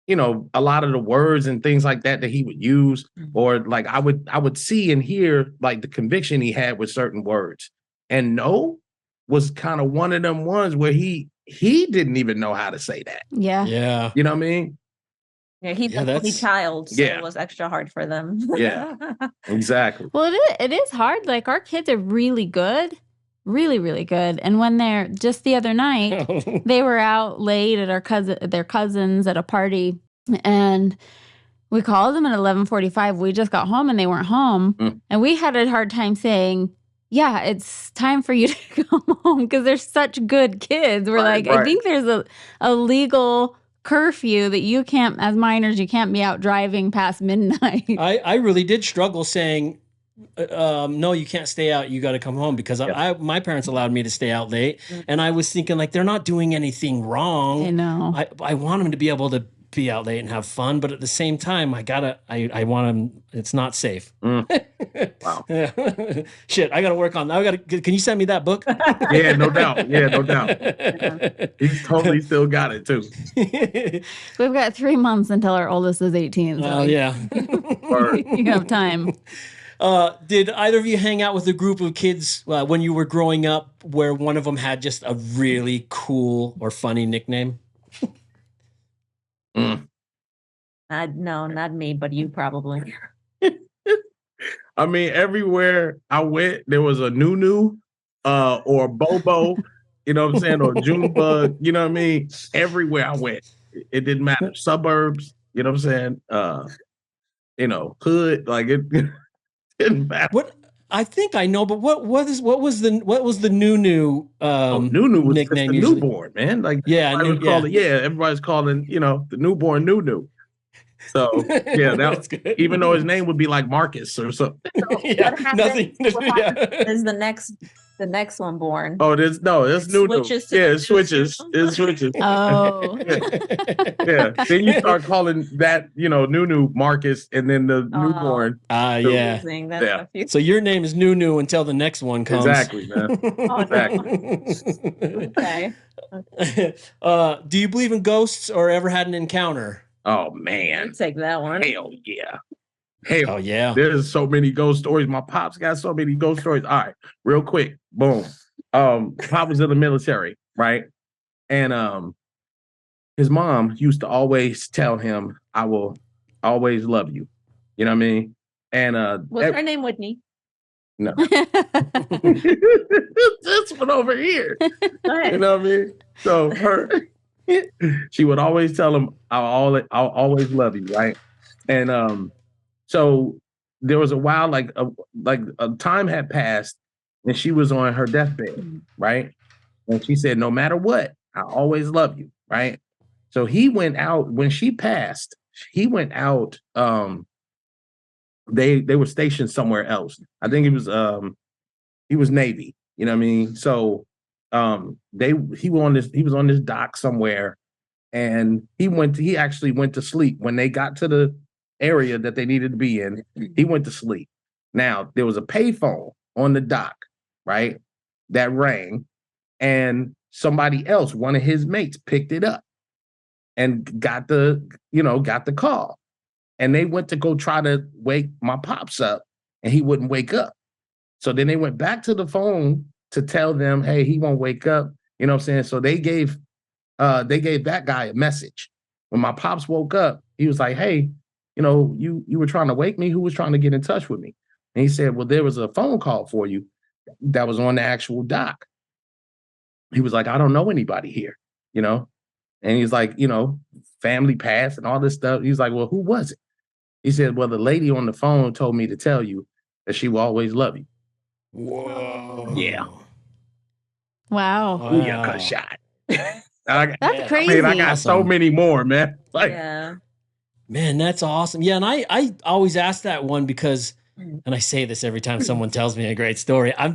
a lot of the words and things like that he would use, or like I would see and hear like the conviction he had with certain words, and no was kind of one of them ones where he didn't even know how to say that. Yeah. You know what I mean? Yeah, he's an only child, so it was extra hard for them. Yeah, exactly. Well, it is hard. Like our kids are really good. Really, really good. And when they're just the other night, they were out late at their cousins at a party, and we called them at 11:45. We just got home and they weren't home, and we had a hard time saying, "Yeah, it's time for you to come home," because they're such good kids. We're I think there's a legal curfew that you can't, as minors, you can't be out driving past midnight. I really did struggle saying. No, you can't stay out. You got to come home because my parents allowed me to stay out late, and I was thinking like they're not doing anything wrong. I know. I want them to be able to be out late and have fun, but at the same time, I want them. It's not safe. Wow. Shit, I got to work on that. Can you send me that book? Yeah, no doubt. He's totally still got it too. We've got 3 months until our oldest is 18. So yeah. You have time. Did either of you hang out with a group of kids when you were growing up where one of them had just a really cool or funny nickname? No, not me, but you probably. I mean, everywhere I went, there was a Nunu or Bobo, you know what I'm saying, or Junebug, you know what I mean? Everywhere I went, it didn't matter. Suburbs, you know what I'm saying? Hood, like it. What I think I know, but what was the Nunu Nunu was nickname? The newborn, man. Like everybody's calling the newborn Nunu. So that's good. Even though his name would be like Marcus or something. Nothing. Is the next one born? Oh, there's Nunu. It switches. Oh. Yeah. Then you start calling that, Nunu Marcus, and then the newborn. Yeah. So your name is Nunu until the next one comes. Exactly, man. Exactly. Okay. Do you believe in ghosts or ever had an encounter? Oh man. I'll take that one. Hell yeah. Hell yeah. There's so many ghost stories. My pops got so many ghost stories. All right, real quick. Boom. Pop was in the military, right? And his mom used to always tell him, "I will always love you." You know what I mean? And what's her name, Whitney? No. This one over here. You know what I mean? So she would always tell him, I'll always love you, right? And so there was a while, like a time had passed, and she was on her deathbed, right? And she said, "No matter what, I always love you," right? So he went out when she passed. He went out. They were stationed somewhere else. I think he was Navy. You know what I mean? So he was on this dock somewhere, and he actually went to sleep when they got to the area that they needed to be in. He went to sleep. Now there was a payphone on the dock, right, that rang, and somebody else, one of his mates, picked it up and got the call. And they went to go try to wake my pops up, and he wouldn't wake up. So then they went back to the phone to tell them, hey, he won't wake up. You know what I'm saying? So they gave that guy a message. When my pops woke up, he was like, hey, you were trying to wake me? Who was trying to get in touch with me? And he said, well, there was a phone call for you that was on the actual dock. He was like, I don't know anybody here, And he's like, family passed and all this stuff. He's like, well, who was it? He said, well, the lady on the phone told me to tell you that she will always love you. Whoa. Yeah. Wow. Ooh, yeah, cut shot. That's crazy. I mean, I got so many more, man. Man, that's awesome. Yeah, and I always ask that one because, and I say this every time someone tells me a great story. I'm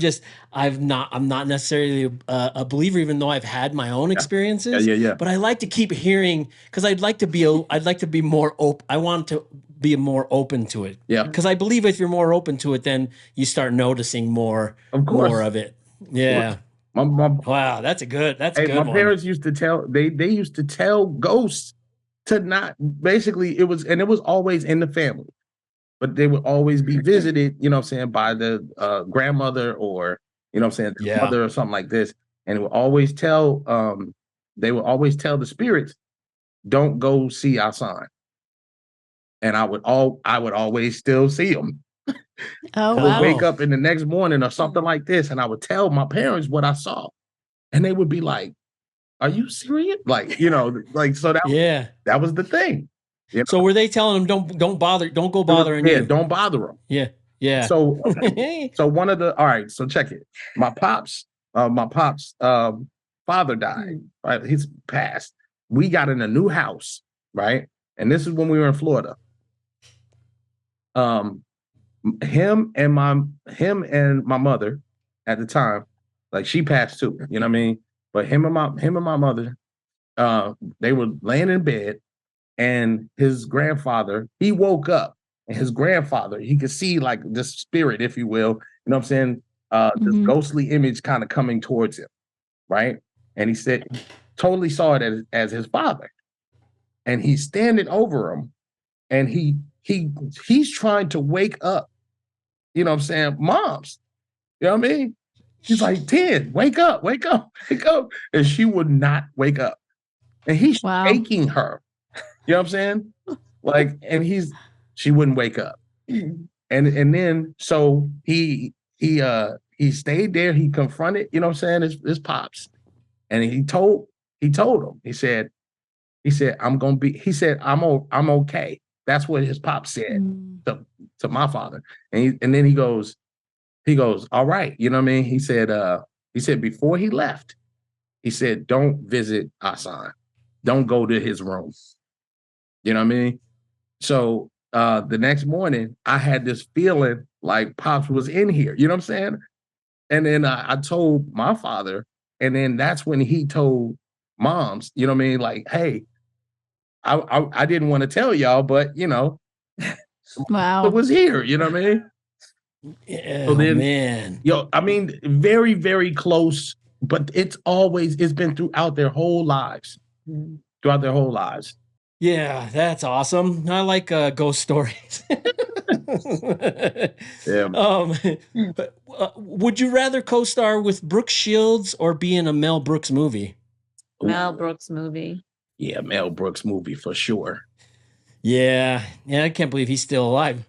not necessarily a believer, even though I've had my own experiences. Yeah. But I like to keep hearing because I'd like to be more open. I want to be more open to it. Yeah. Because I believe if you're more open to it, then you start noticing more of it. Yeah. Wow, that's a good one. My parents used to tell they used to tell ghosts to not, basically it was always in the family, but they would always be visited, by the grandmother or the mother or something like this, and it would always tell they would always tell the spirits, don't go see our sign. And I would always still see them. Oh, I wow. would wake up in the next morning or something like this, and I would tell my parents what I saw, and they would be like, "Are you serious?" So that was the thing. So were they telling them don't go bothering you? Don't bother them. Yeah. So one of all right. So check it. My pops father died. Right, he's passed. We got in a new house, right, and this is when we were in Florida. Him and my mother at the time, like she passed too, you know what I mean? But him and my mother, they were laying in bed, and his grandfather, he woke up, and his grandfather, he could see like this spirit, if you will, you know what I'm saying? This ghostly image kind of coming towards him, right? And he said, totally saw it as his father. And he's standing over him, and he's trying to wake up, you know what I'm saying, moms. You know what I mean? He's like, 10, wake up. And she would not wake up. And he's shaking her. You know what I'm saying? Like, and she wouldn't wake up. And then so he stayed there, he confronted, you know what I'm saying, his pops. And he told him, he said, I'm okay. That's what his pop said to my father. And then he goes, all right. You know what I mean? He said before he left, he said, don't visit Asan. Don't go to his room. You know what I mean? So the next morning, I had this feeling like Pops was in here. You know what I'm saying? And then I told my father, and then that's when he told moms, you know what I mean? Like, hey, I didn't want to tell y'all, but wow, it was here. You know what I mean? Yeah, so then, man. I mean, very, very close, but it's been throughout their whole lives. Throughout their whole lives. Yeah, that's awesome. I like ghost stories. Yeah. Would you rather co-star with Brooke Shields or be in a Mel Brooks movie? Mel Brooks movie. Yeah, Mel Brooks movie for sure. Yeah, I can't believe he's still alive.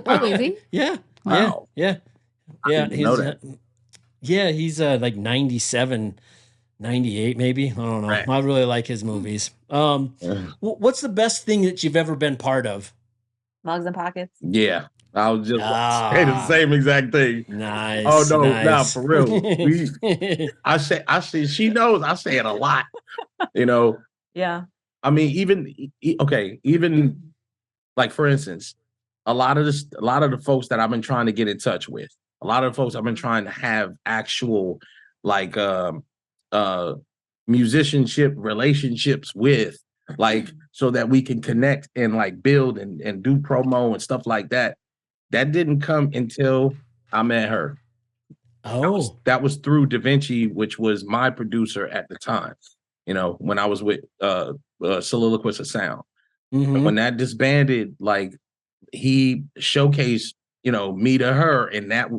Oh, is he? Yeah. Wow. Yeah. He's like 97, 98 maybe. I don't know. Right. I really like his movies. What's the best thing that you've ever been part of? Mugs and Pockets. Yeah. I was just saying the same exact thing. Nice. Oh no, nice. For real. I say she knows. I say it a lot. Yeah. I mean, even like for instance, a lot of the folks that I've been trying to get in touch with, a lot of the folks I've been trying to have actual like musicianship relationships with, like, so that we can connect and like build and do promo and stuff like that. That didn't come until I met her. Oh, that was through Da Vinci, which was my producer at the time, you know, when I was with Soliloquists of Sound. Mm-hmm. When that disbanded, like, he showcased, you know, me to her, and that,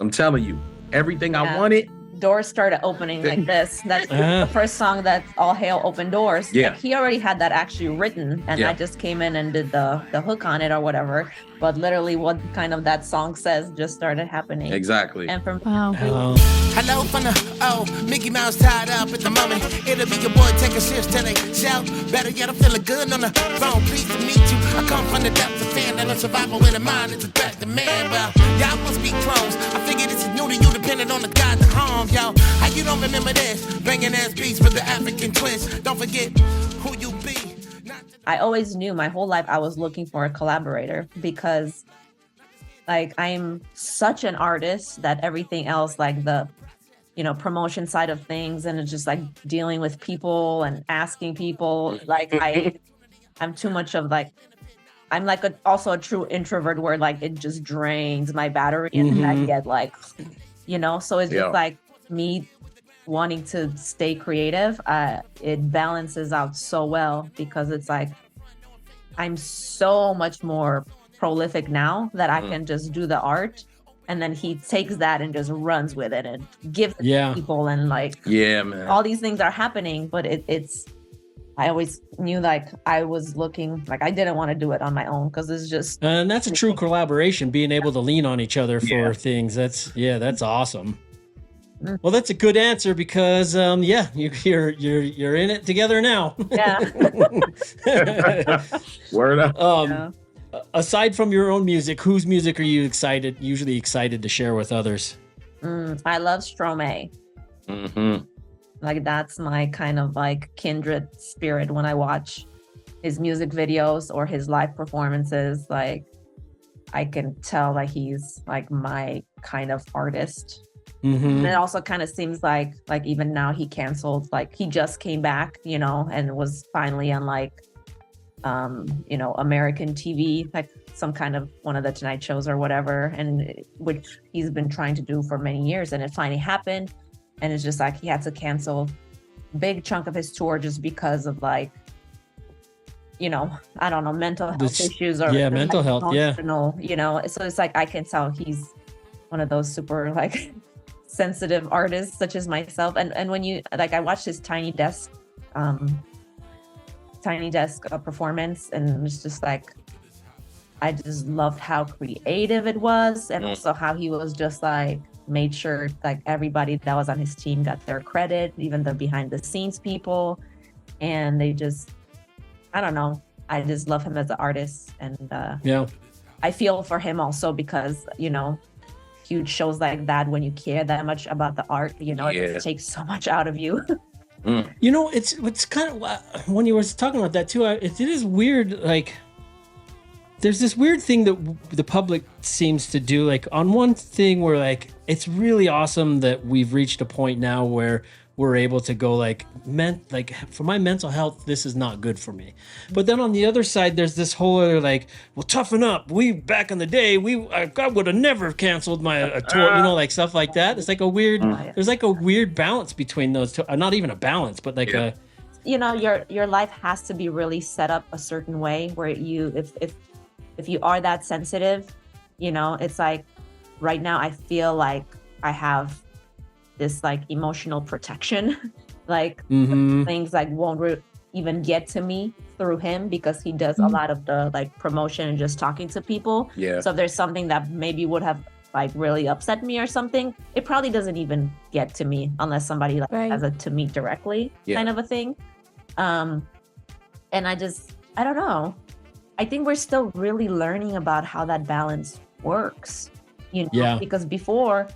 I'm telling you, everything I wanted. Doors started opening like this. That's the first song that all hail open doors. Yeah. Like, he already had that actually written, and I just came in and did the hook on it or whatever. But literally what kind of that song says just started happening. Exactly. And from Hello from the Mickey Mouse tied up at the moment. It'll be your boy taking shifts till they shout. Better yet, I'm feeling good on the phone. Pleased to meet you. I come from the depths of fan that a survivor with a mind is a best man. Well, y'all must be clones. I figure this is new to you, depending on the God that home, yo. How you don't remember this? Banging ass beats with the African twist. Don't forget who you be. I always knew my whole life I was looking for a collaborator, because like I'm such an artist that everything else, like the, you know, promotion side of things, and it's just like dealing with people and asking people, like I'm too much of like, I'm like also a true introvert where like it just drains my battery and I get like, you know, so it's just like me wanting to stay creative. It balances out so well, because it's like I'm so much more prolific now that I can just do the art, and then he takes that and just runs with it and gives it to people, and like man, all these things are happening. But it's I always knew like I was looking, like I didn't want to do it on my own, because it's just, and that's a true collaboration, being able to lean on each other for things. That's awesome. Well, that's a good answer, because you're in it together now. Word up. Aside from your own music, whose music are you usually excited to share with others? I love Stromae. Like that's my kind of like kindred spirit when I watch his music videos or his live performances. Like I can tell that he's like my kind of artist. And it also kind of seems like even now he canceled, like he just came back, you know, and was finally on like you know, American TV, like some kind of one of the Tonight shows or whatever, and which he's been trying to do for many years, and it finally happened. And it's just like he had to cancel a big chunk of his tour just because of like, you know, I don't know, mental health issues or mental health, emotional, you know. So it's like I can tell he's one of those super like sensitive artists such as myself. And when you like, I watched his Tiny Desk performance, and it's just like I just loved how creative it was, and also how he was just like made sure like everybody that was on his team got their credit, even the behind the scenes people. And they just, I don't know, I just love him as an artist. And I feel for him also, because, you know, huge shows like that, when you care that much about the art, you know, it just takes so much out of you. You know, it's kind of, when you were talking about that too, it is weird. Like there's this weird thing that the public seems to do. Like on one thing, where like it's really awesome that we've reached a point now where we're able to go like for my mental health, this is not good for me. But then on the other side, there's this whole other like, well, toughen up. We back in the day, I would have never canceled my tour, you know, like stuff like that. It's like a weird, there's like a weird balance between those two. Not even a balance, but like a, you know, your life has to be really set up a certain way where you, if you are that sensitive, you know, it's like right now I feel like I have this like emotional protection, like things like won't even get to me through him, because he does a lot of the like promotion and just talking to people. So if there's something that maybe would have like really upset me or something, it probably doesn't even get to me unless somebody like has it to me directly, kind of a thing. And I don't know. I think we're still really learning about how that balance works, you know, because before,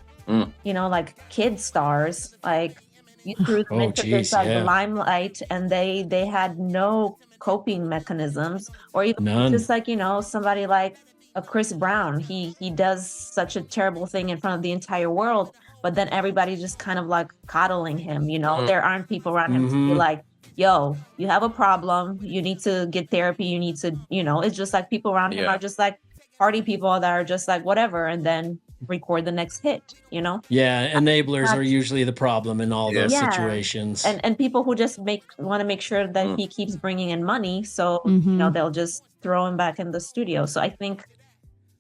you know, like kid stars, like you threw them into this like limelight, and they had no coping mechanisms, or even just like, you know, somebody like a Chris Brown, he does such a terrible thing in front of the entire world, but then everybody's just kind of like coddling him, you know. There aren't people around him to be like, yo, you have a problem, you need to get therapy, you need to, you know. It's just like people around him are just like party people that are just like whatever, and then record the next hit, you know. Enablers are usually the problem in all those situations, and people who just want to make sure that he keeps bringing in money, so you know, they'll just throw him back in the studio. So I think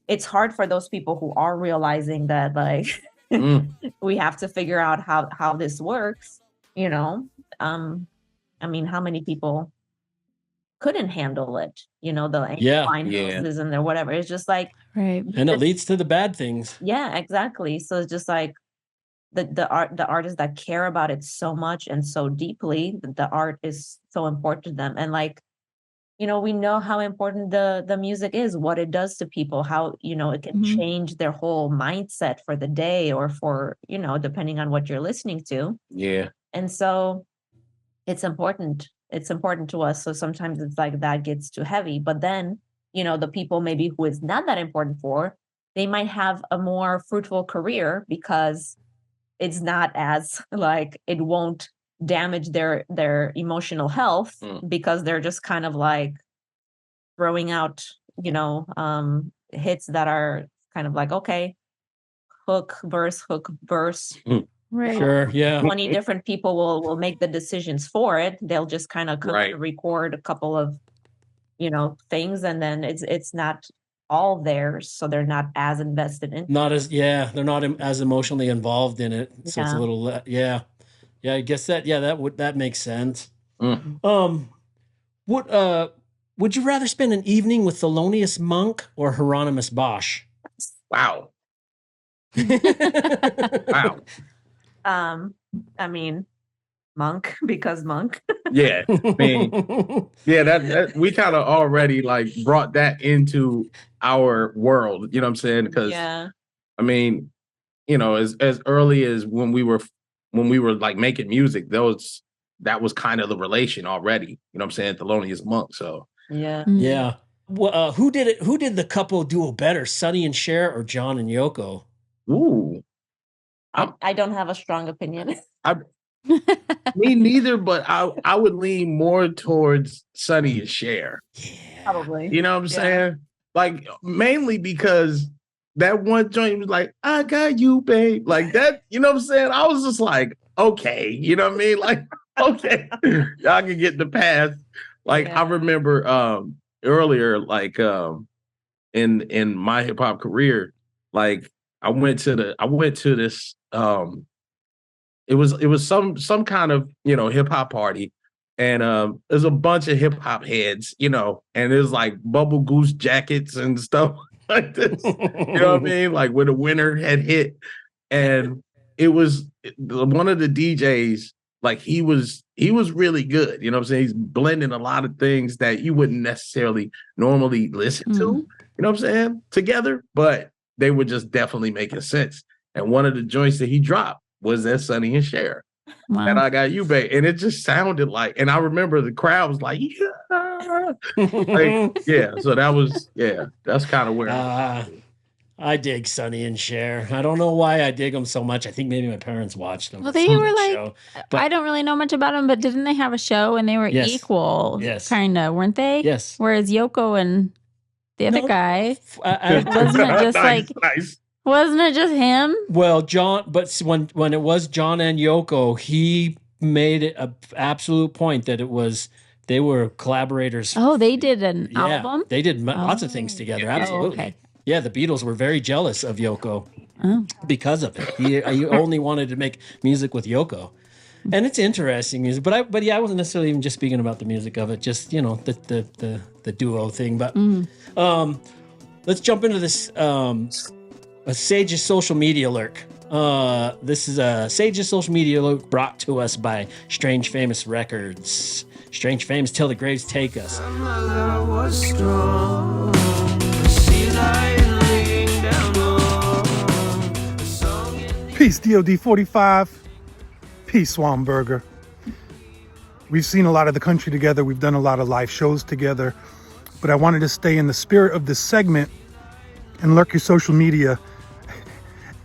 it's hard for those people who are realizing that, like, we have to figure out how this works, you know. I mean, how many people couldn't handle it, you know, the wine houses and their whatever. It's just like, and it leads to the bad things. Yeah, exactly. So it's just like the artists that care about it so much and so deeply, the art is so important to them. And like, you know, we know how important the music is, what it does to people, how, you know, it can change their whole mindset for the day or for, you know, depending on what you're listening to. Yeah. And so it's important. It's important to us. So sometimes it's like that gets too heavy. But then, you know, the people maybe who it's not that important for, they might have a more fruitful career because it's not as like, it won't damage their emotional health because they're just kind of like throwing out, you know, hits that are kind of like, okay, hook, verse. Right. Sure. Yeah. 20 different people will make the decisions for it. They'll just kind of come to record a couple of, you know, things, and then it's not all theirs, so they're not as invested in. They're not as emotionally involved in it. So it's a little I guess that makes sense. Would you rather spend an evening with Thelonious Monk or Hieronymus Bosch? Wow. Wow. I mean, Monk, because Monk. Yeah. I mean, that we kind of already like brought that into our world, you know what I'm saying? Because I mean, you know, as early as when we were like making music, that was kind of the relation already, you know what I'm saying? Thelonious Monk. So yeah. Well, who did the couple duo better, Sonny and Cher or John and Yoko? Ooh. I don't have a strong opinion. Me neither, but I would lean more towards Sonny and Cher. Yeah. Probably. You know what I'm saying? Like, mainly because that one joint was like, I got you, babe. Like that, you know what I'm saying? I was just like, okay, you know what I mean? Like, okay, y'all can get the pass. Like, I remember earlier, like in my hip hop career, like I went to this it was some kind of, you know, hip hop party, and there's a bunch of hip hop heads, you know, and there's like bubble goose jackets and stuff like this, you know what I mean? Like when the winter had hit, and it was one of the DJs, like he was really good, you know what I'm saying? He's blending a lot of things that you wouldn't necessarily normally listen to, you know what I'm saying, together, but they were just definitely making sense. And one of the joints that he dropped was that Sonny and Cher. Wow. And I got you, babe. And it just sounded like, and I remember the crowd was like, yeah. Like, yeah. So that was, that's kind of where. I dig Sonny and Cher. I don't know why I dig them so much. I think maybe my parents watched them. Well, they were like, show, I don't really know much about them, but didn't they have a show and they were equal, kind of, weren't they? Yes. Whereas Yoko and the other guy, wasn't it just nice. Wasn't it just him? Well, John, but when it was John and Yoko, he made it an absolute point that they were collaborators. Oh, they did an album? They did lots of things together. Absolutely. Oh, okay. Yeah, the Beatles were very jealous of Yoko because of it. He only wanted to make music with Yoko. And it's interesting music, but I wasn't necessarily even just speaking about the music of it, just, you know, the duo thing. But let's jump into this a Sage's social media lurk. This is a Sage's social media lurk brought to us by Strange Famous Records. Strange Famous Till the Graves Take Us. Peace, DOD45. Peace, Swamburger. We've seen a lot of the country together. We've done a lot of live shows together. But I wanted to stay in the spirit of this segment and lurk your social media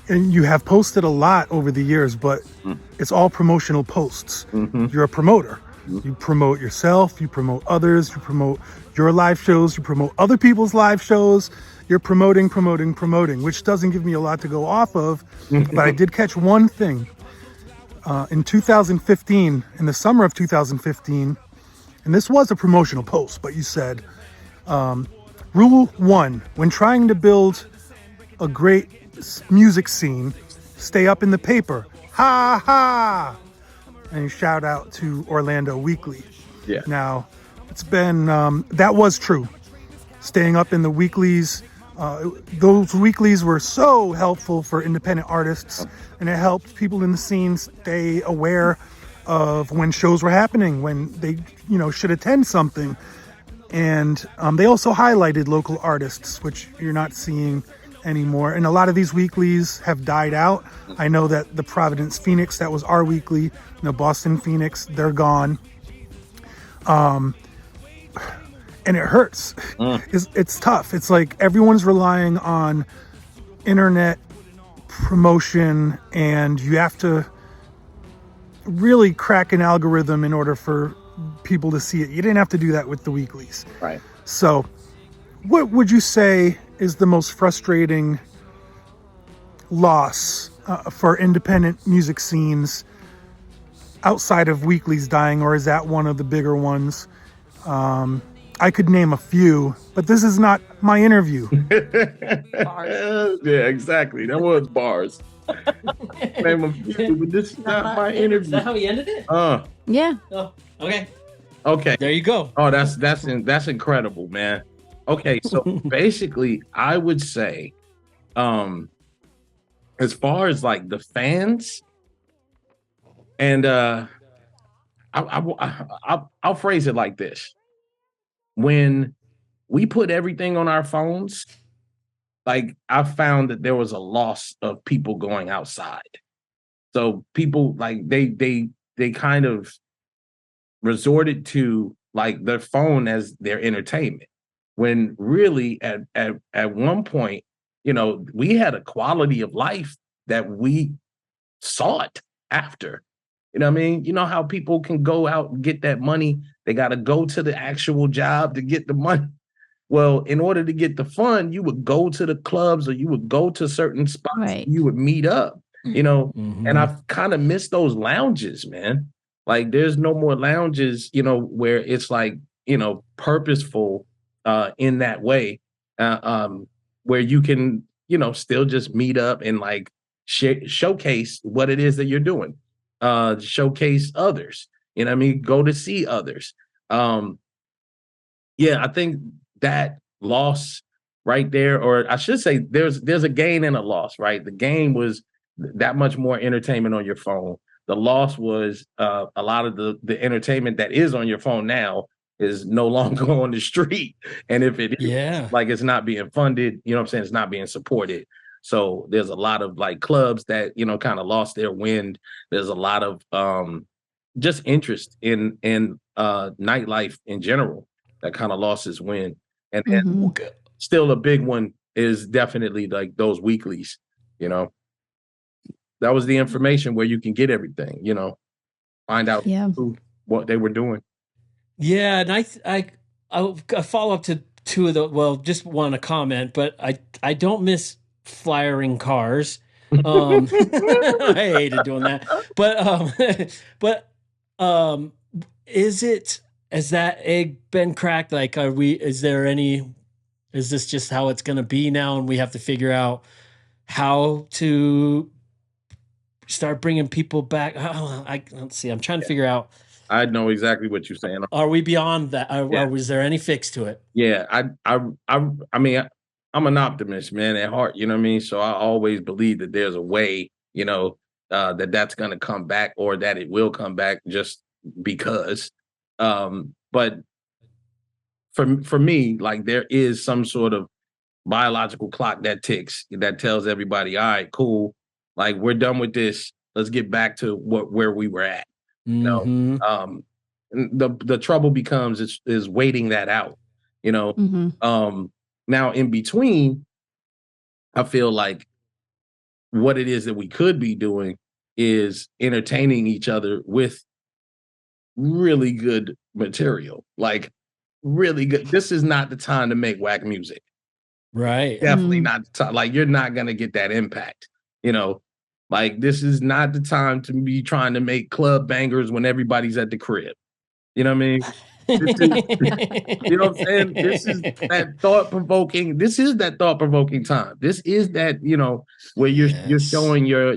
and you have posted a lot over the years, but it's all promotional posts. You're a promoter. You promote yourself, you promote others, you promote your live shows, you promote other people's live shows. You're promoting, which doesn't give me a lot to go off of. But I did catch one thing. In 2015, in the summer of 2015, and this was a promotional post, but you said, rule 1, when trying to build a great music scene, stay up in the paper. Ha ha! And you shout out to Orlando Weekly. Yeah. Now, it's been, that was true. Staying up in the weeklies, those weeklies were so helpful for independent artists, and it helped people in the scene stay aware of when shows were happening, when they, should attend something. And they also highlighted local artists, which you're not seeing anymore. And a lot of these weeklies have died out. I know that the Providence Phoenix, that was our weekly, the Boston Phoenix, they're gone. And it hurts. It's tough. It's like everyone's relying on internet promotion, and you have to really crack an algorithm in order for people to see it. You didn't have to do that with the weeklies. Right. So what would you say is the most frustrating loss for independent music scenes outside of weeklies dying, or is that one of the bigger ones? I could name a few, but this is not my interview. Bars. Yeah, exactly. That was bars. Name a few, but this is not my interview. Is that how he ended it? Yeah. Oh, okay. Okay. There you go. Oh, that's incredible, man. Okay, so basically, I would say, as far as like the fans, and I'll phrase it like this: when we put everything on our phones, like I found that there was a loss of people going outside. So people like they kind of resorted to like their phone as their entertainment, when really at one point, we had a quality of life that we sought after. You know what I mean? You know how people can go out and get that money? They got to go to the actual job to get the money. Well, in order to get the fun, you would go to the clubs, or you would go to certain spots. Right. You would meet up, and I've kind of missed those lounges, man. Like there's no more lounges, where it's like, purposeful in that way, where you can, still just meet up and like showcase what it is that you're doing, showcase others, go to see others. Yeah, I think that loss right there, or I should say there's a gain and a loss, right? The gain was that much more entertainment on your phone. The loss was a lot of the entertainment that is on your phone now is no longer on the street. And if it is, like it's not being funded, it's not being supported. So there's a lot of like clubs that, kind of lost their wind. There's a lot of just interest in nightlife in general that kind of lost its wind. And still a big one is definitely like those weeklies, That was the information where you can get everything, find out what they were doing. Yeah, and I'll follow up to two of the, just want to comment, but I don't miss flyering cars. I hated doing that. But has that egg been cracked? Like, is this just how it's going to be now? And we have to figure out how to start bringing people back. Let's see. I'm trying to figure out. I know exactly what you're saying. Are we beyond that? Was there any fix to it? Yeah, I mean, I'm an optimist, man, at heart. You know what I mean? So I always believe that there's a way, that's going to come back, or that it will come back just because. But for me, like there is some sort of biological clock that ticks that tells everybody, all right, cool. Like we're done with this. Let's get back to where we were at. The trouble becomes is waiting that out. Now in between, I feel like what it is that we could be doing is entertaining each other with really good material, like really good. This is not the time to make whack music. Right. Definitely not the time. Like, you're not going to get that impact, you know? Like, this is not the time to be trying to make club bangers when everybody's at the crib. You know what I mean? You know what I'm saying? This is that thought-provoking. This is that thought-provoking time. This is that, you know, where you're showing your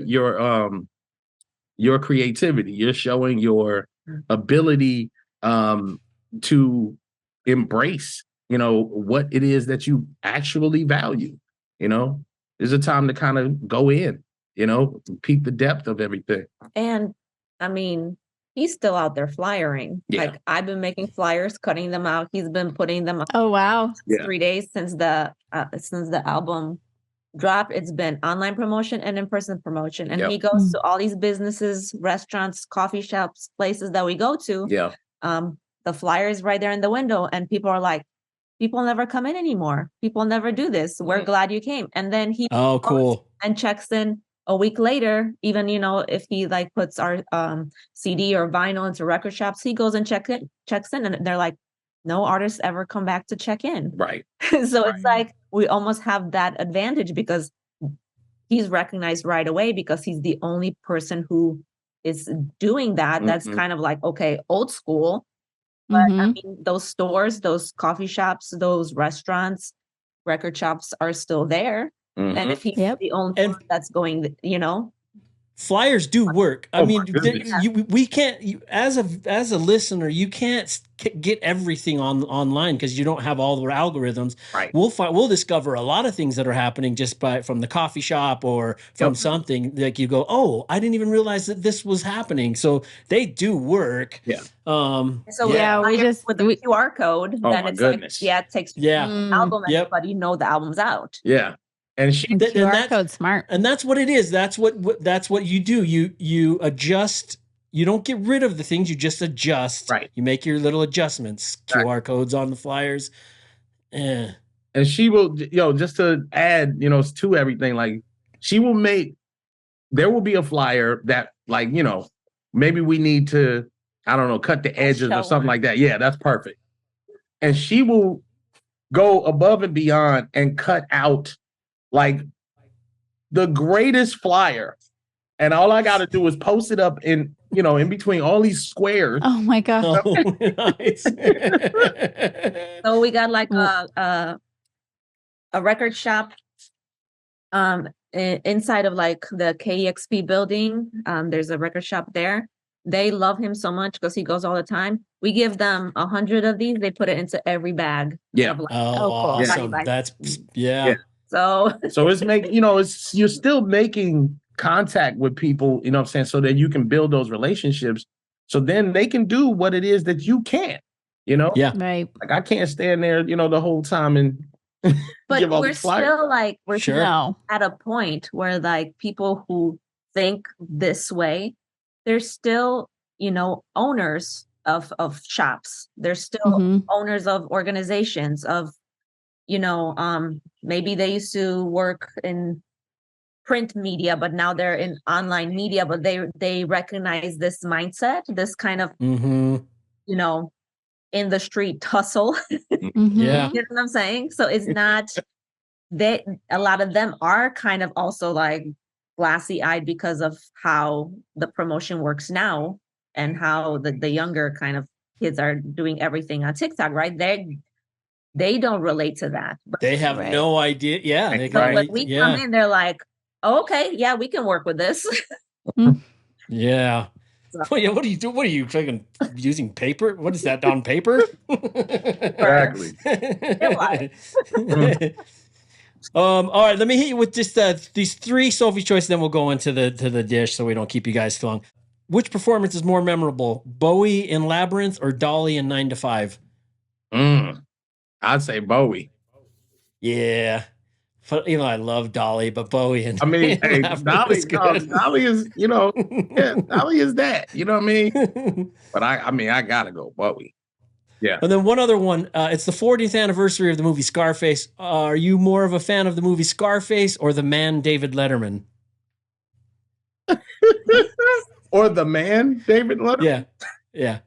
creativity. You're showing your ability to embrace, you know, what it is that you actually value. You know, there's a time to kind of go in, you know, peep the depth of everything. And I mean, he's still out there flyering. Yeah. Like, I've been making flyers, cutting them out. He's been putting them up. Oh, wow. 3 days since the album dropped. It's been online promotion and in-person promotion. And he goes to all these businesses, restaurants, coffee shops, places that we go to. Yeah. The flyer is right there in the window, and people are like, people never come in anymore. People never do this. We're glad you came. And then he cool. And checks in a week later. Even, you know, if he like puts our CD or vinyl into record shops, he goes and checks in, and they're like, no artists ever come back to check in. Right. So it's like we almost have that advantage because he's recognized right away because he's the only person who is doing that. That's kind of like, okay, old school. But I mean, those stores, those coffee shops, those restaurants, record shops are still there. And if he's the only one that's going, you know. Flyers do work. I mean, we can't, as a listener, you can't get everything online because you don't have all the algorithms. Right. We'll discover a lot of things that are happening just from the coffee shop or from something like you go, oh, I didn't even realize that this was happening. So they do work. Yeah. We just with the QR code. Oh, then my it's goodness. like, it takes album, but you know the album's out. Yeah. And QR code's smart. And that's what it is. That's what you do. You adjust. You don't get rid of the things. You just adjust. Right. You make your little adjustments. QR codes on the flyers. And she will, just to add, to everything, like she will there will be a flyer that, like, maybe we need to, I don't know, cut the edges or something like that. Yeah, that's perfect. And she will go above and beyond and cut out like the greatest flyer. And all I got to do is post it up in between all these squares. Oh my God. Nice. So we got like a record shop inside of like the KEXP building. There's a record shop there. They love him so much because he goes all the time. We give them 100 of these. They put it into every bag. Yeah. Like, awesome. That's So it's making, you're still making contact with people, you know what I'm saying, so that you can build those relationships. So then they can do what it is that you can't, Yeah. Right. Like I can't stand there, the whole time and but we're still like, still at a point where like people who think this way, they're still, owners of shops. They're still owners of organizations of, maybe they used to work in print media, but now they're in online media, but they recognize this mindset, this kind of, in the street tussle. Yeah. You know what I'm saying? So it's not a lot of them are kind of also like glassy eyed because of how the promotion works now and how the younger kind of kids are doing everything on TikTok, right? They don't relate to that. But, they have no idea. Yeah. When we come in, they're like, oh, okay, yeah, we can work with this. Yeah. What are you doing? What are you fucking using paper? What is that on paper? Exactly. All right, let me hit you with just these three Sophie choices, then we'll go into the dish so we don't keep you guys too long. Which performance is more memorable, Bowie in Labyrinth or Dolly in 9 to 5? I'd say Bowie. Yeah. I love Dolly, but Bowie and hey, Dolly is, Dolly is that, you know what I mean? But I gotta go Bowie. Yeah. And then one other one, it's the 40th anniversary of the movie Scarface. Are you more of a fan of the movie Scarface or the man David Letterman? Or the man, David Letterman. Yeah.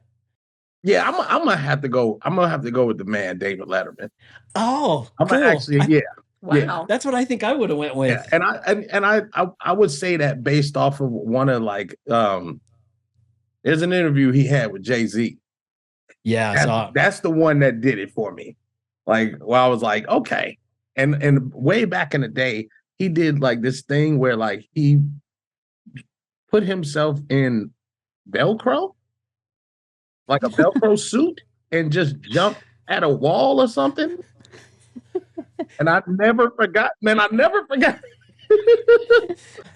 I'm gonna have to go. I'm gonna have to go with the man, David Letterman. Oh, I'm cool. actually, yeah. Wow. Yeah. That's what I think I would have went with. Yeah. And I would say that based off of one of like there's an interview he had with Jay-Z. Yeah, I saw it. That's the one that did it for me. Like, well, I was like, okay. And way back in the day, he did like this thing where like he put himself in Velcro, like a Velcro suit, and just jumped at a wall or something. And I never forgot, man. I never forgot.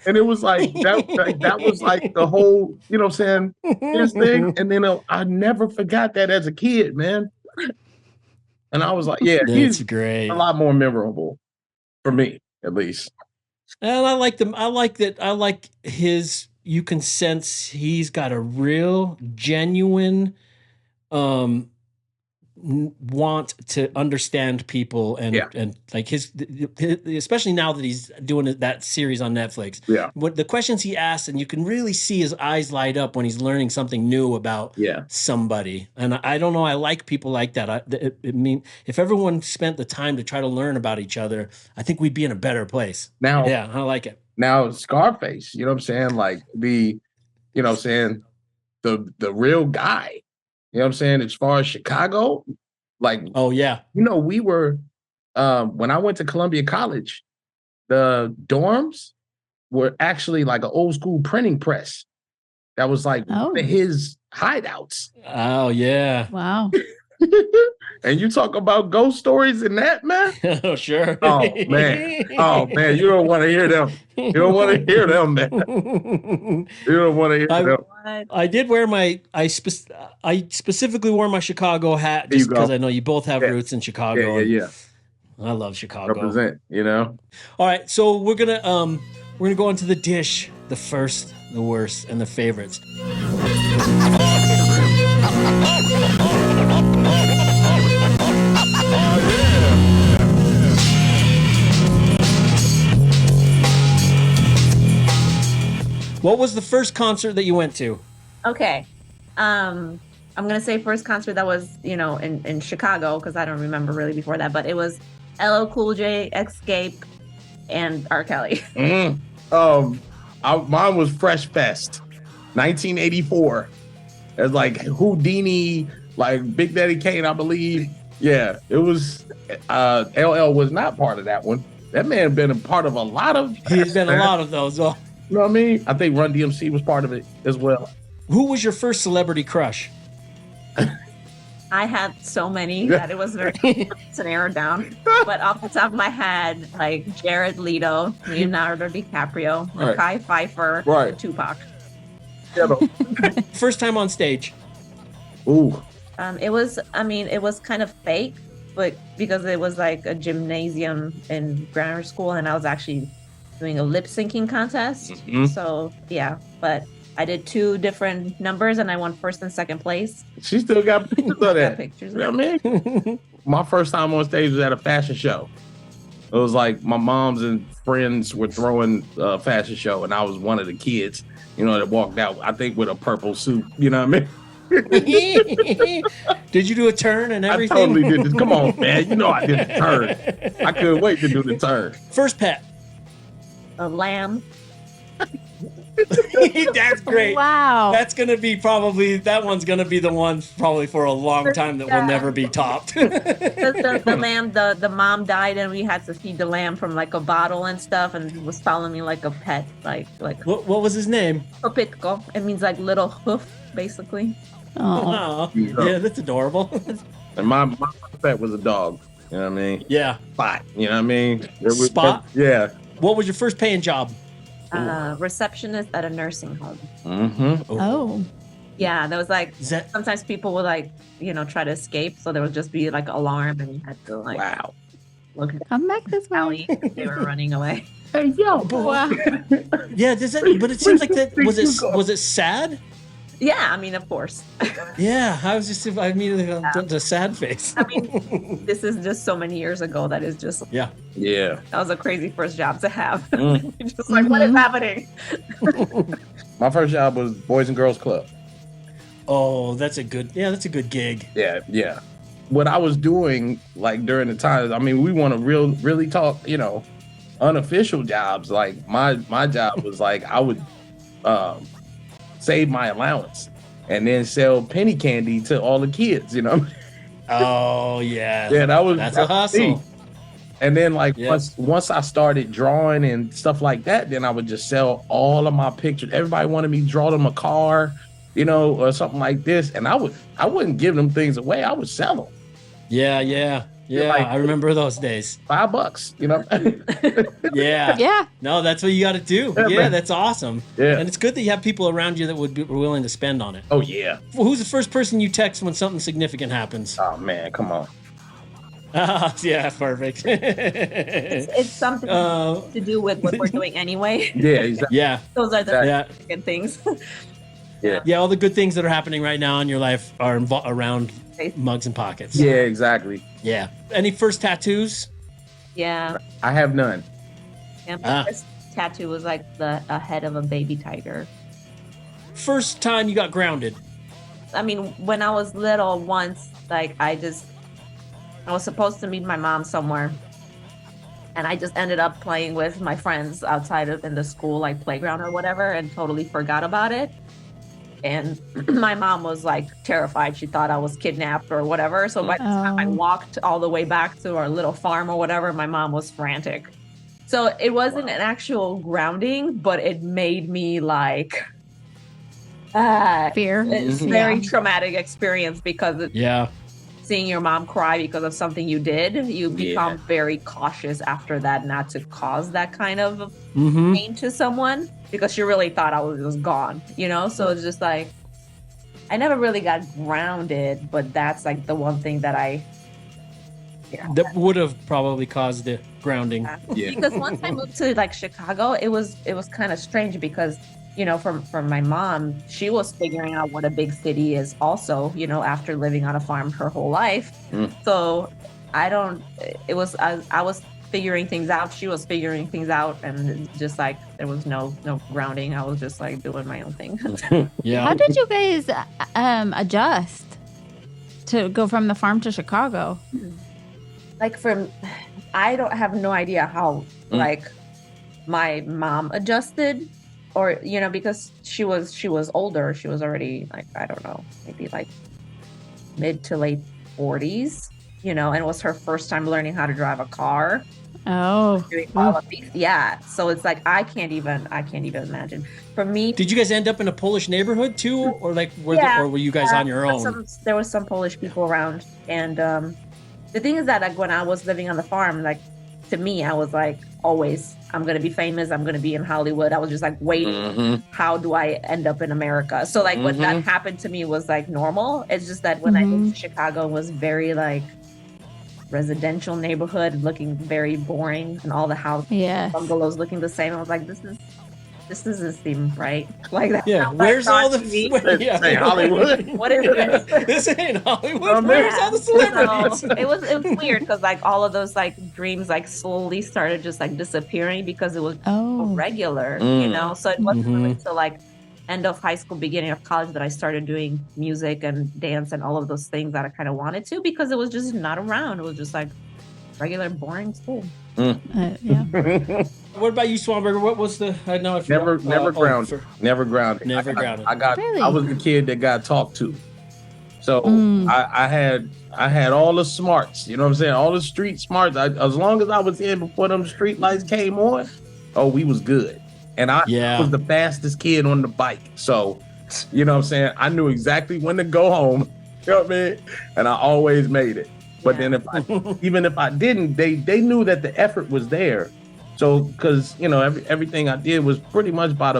And it was like that was like the whole, you know what I'm saying, his thing. And then I never forgot that as a kid, man. And I was like, yeah, he's great. A lot more memorable for me, at least. And I like them. I like that. I like his. You can sense he's got a real, genuine want to understand people and like his, especially now that he's doing that series on Netflix. Yeah. What the questions he asks, and you can really see his eyes light up when he's learning something new about somebody. And I don't know. I like people like that. I mean, if everyone spent the time to try to learn about each other, I think we'd be in a better place. Now, yeah, I like it. Now, Scarface, you know what I'm saying? Like you know what I'm saying? The real guy. You know what I'm saying? As far as Chicago, like, oh yeah, you know, we were when I went to Columbia College, the dorms were actually like an old school printing press. That was like his hideouts. Oh yeah, wow. And you talk about ghost stories in that, man? Oh sure. Oh man, you don't want to hear them. You don't want to hear them, man. You don't want to hear them. I did wear my. I specifically wore my Chicago hat just because I know you both have roots in Chicago. Yeah. I love Chicago. Represent, you know. All right, so we're gonna go into the dish, the first, the worst, and the favorites. What was the first concert that you went to? Okay. I'm going to say first concert that was, you know, in Chicago, because I don't remember really before that, but it was LL Cool J, Escape, and R. Kelly. Mine was Fresh Fest, 1984. It was like Houdini, like Big Daddy Kane, I believe. Yeah, it was, LL was not part of that one. That man had been a part of a lot of. He's been a lot of those. Oh. You know what I mean? I think Run DMC was part of it as well. Who was your first celebrity crush? I had so many that it was very hard to narrow down. But off the top of my head, like Jared Leto, Leonardo DiCaprio, Mekhi Phifer, Tupac. First time on stage. Ooh. It was kind of fake, but because it was like a gymnasium in grammar school, and I was actually doing a lip syncing contest. Mm-hmm. So yeah, but I did 2 different numbers and I won first and second place. She still got pictures of that. Pictures. You know what I mean? My first time on stage was at a fashion show. It was like my mom's and friends were throwing a fashion show, and I was one of the kids, you know, that walked out, I think, with a purple suit. You know what I mean? Did you do a turn and everything? I totally did this. Come on, man. You know I did the turn. I couldn't wait to do the turn. First pet. A lamb. That's great. Wow. That's gonna be that one's gonna be the one probably for a long time that will never be topped. the lamb, the mom died and we had to feed the lamb from like a bottle and stuff, and he was following me like a pet, like what was his name? Popitko. It means like little hoof, basically. Oh, yeah, that's adorable. And my pet was a dog. You know what I mean? Yeah. Spot. You know what I mean? Spot? Yeah. What was your first paying job? Receptionist at a nursing home. Mm-hmm. Oh. Yeah, there was like sometimes people would like, you know, try to escape, so there would just be like alarm and you had to like look at come back this way. They were running away. Hey yo, wow. Yeah, but it seems like that was it sad? Yeah, I mean, of course. Yeah, I was just immediately went to sad face. I mean, this is just so many years ago that is just Yeah. That was a crazy first job to have. Just like, what is happening? My first job was Boys and Girls Club. Oh, that's a good gig. Yeah. What I was doing like during the time, I mean, we want to really talk, unofficial jobs. Like my job was like I would save my allowance and then sell penny candy to all the kids, Oh yeah. Yeah, that's a hustle. Me. And then like once I started drawing and stuff like that, then I would just sell all of my pictures. Everybody wanted me to draw them a car, or something like this. And I wouldn't give them things away. I would sell them. Yeah. Like, I remember those days. $5, Yeah. No, that's what you got to do. Yeah, that's awesome. Yeah. And it's good that you have people around you that would be willing to spend on it. Oh, yeah. Well, who's the first person you text when something significant happens? Oh, man, come on. Yeah, perfect. It's something to do with what we're doing anyway. Yeah, exactly. Yeah. Those are the good things. Yeah, all the good things that are happening right now in your life are around mugs and pockets. Yeah, exactly. Yeah. Any first tattoos? Yeah. I have none. Yeah, my first tattoo was like a head of a baby tiger. First time you got grounded? I mean, when I was little, once, like, I was supposed to meet my mom somewhere. And I just ended up playing with my friends outside in the school, like playground or whatever, and totally forgot about it. And my mom was like terrified. She thought I was kidnapped or whatever. So by the time I walked all the way back to our little farm or whatever, my mom was frantic. So it wasn't an actual grounding, but it made me like fear. It's a very traumatic experience because seeing your mom cry because of something you did, you become very cautious after that not to cause that kind of pain to someone because she really thought I was just gone, So it's just like, I never really got grounded, but that's like the one thing that that would have probably caused the grounding. Yeah. Because once I moved to like Chicago, it was kind of strange because from my mom, she was figuring out what a big city is also, after living on a farm her whole life. So I was figuring things out. She was figuring things out. And just like, there was no grounding. I was just like doing my own thing. Yeah. How did you guys adjust to go from the farm to Chicago? Like I don't have no idea how like my mom adjusted. Or, because she was older, she was already like, I don't know, maybe like mid to late 40s, and it was her first time learning how to drive a car. Oh. Doing all of these. Yeah. So it's like, I can't even imagine. For me. Did you guys end up in a Polish neighborhood too? Or like, or were you guys on your own? There was some Polish people around. And the thing is that like when I was living on the farm, like to me, I was like, always, I'm going to be famous. I'm going to be in Hollywood. I was just like waiting. How do I end up in America? So like when that happened to me was like normal. It's just that when I moved to Chicago, it was very like residential neighborhood looking very boring and all the houses, bungalows looking the same. I was like, this doesn't seem right. Like that. Yeah. Where's all the Hollywood? What is this? This ain't Hollywood. Where's all the celebrities? So it was weird because like all of those like dreams like slowly started just like disappearing because it was regular, So it wasn't really until like end of high school, beginning of college that I started doing music and dance and all of those things that I kind of wanted to because it was just not around. It was just like regular boring school. What about you, Swamburger? What was the? I know. Never grounded. Never grounded. Never grounded. I was the kid that got talked to. So I had all the smarts. You know what I'm saying? All the street smarts. As long as I was in before them street lights came on, we was good. And I was the fastest kid on the bike. So, you know what I'm saying? I knew exactly when to go home. You know what I mean? And I always made it. But then even if I didn't, they knew that the effort was there. So, because, everything I did was pretty much by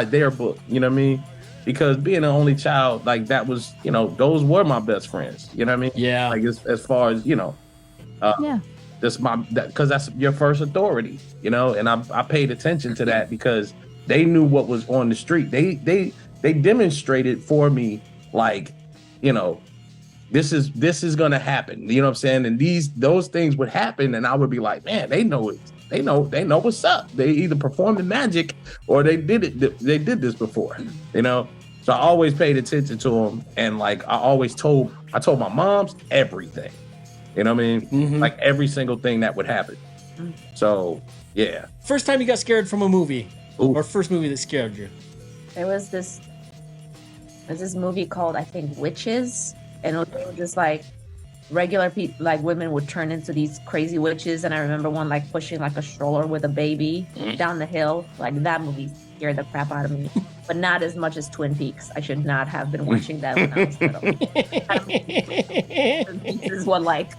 their book, you know what I mean? Because being an only child, like that was, those were my best friends, you know what I mean? Yeah. Like as far as, because that's your first authority, and I paid attention to that because they knew what was on the street. They they demonstrated for me, like, you know, this is gonna happen. You know what I'm saying? And those things would happen, and I would be like, man, they know it. They know what's up. They either performed the magic or they did it. They did this before, you know. So I always paid attention to them, and like I told my moms everything. You know what I mean? Mm-hmm. Like every single thing that would happen. So yeah. First time you got scared from a movie, or first movie that scared you? There was this movie called, I think, Witches, and it was just like regular people, like women would turn into these crazy witches. And I remember one like pushing like a stroller with a baby down the hill. Like that movie scared the crap out of me, but not as much as Twin Peaks. I should not have been watching that when I was little. Twin Peaks is what like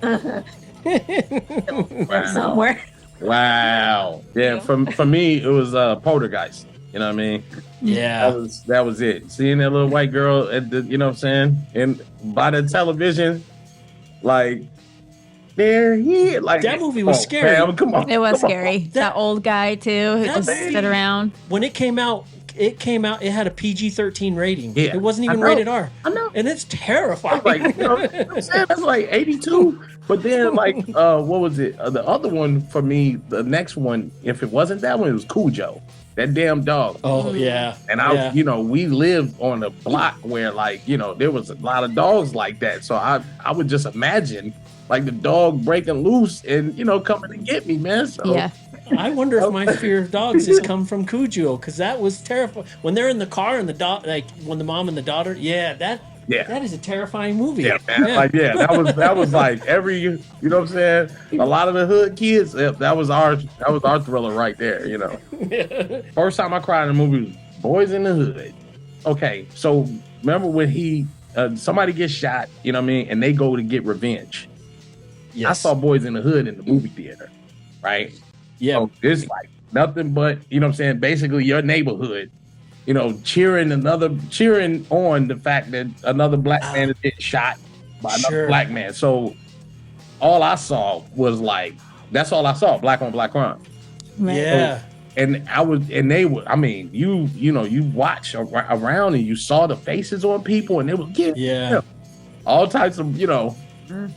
somewhere. Wow. Yeah. For me, it was Poltergeist. You know what I mean? Yeah. That was it. Seeing that little white girl at the, you know what I'm saying, and by the television. Like, they're here. Like that movie was scary. Man, come on, it was scary. That old guy too, who just stood around. When it came out. It had a PG-13 rating. Yeah, it wasn't even rated R. I know, and it's terrifying. Like, you know what I'm saying? That's like 82. But then, like, what was it? The other one for me, the next one, if it wasn't that one, it was Cujo. That damn dog. Oh, yeah. And you know, we lived on a block where, like, you know, there was a lot of dogs like that. So I would just imagine, like, the dog breaking loose and, you know, coming to get me, man. So, yeah. I wonder if my fear of dogs has come from Cujo, because that was terrifying. When they're in the car and the dog, like, when the mom and the daughter, that is a terrifying movie. Yeah, man. Yeah. Like, that was like every, you know what I'm saying? A lot of the hood kids, that was our thriller right there, you know. First time I cried in a movie was Boys in the Hood. Okay, so remember when somebody gets shot, you know what I mean, and they go to get revenge. Yes. I saw Boys in the Hood in the movie theater, right? Yeah. So it's like nothing but, you know what I'm saying, basically your neighborhood, you know, cheering on the fact that another black man is getting shot by another black man. So all I saw was like, that's all I saw, black on black crime. Right. Yeah. So, they were, I mean, you watch around and you saw the faces on people and they were getting, you know, all types of, you know,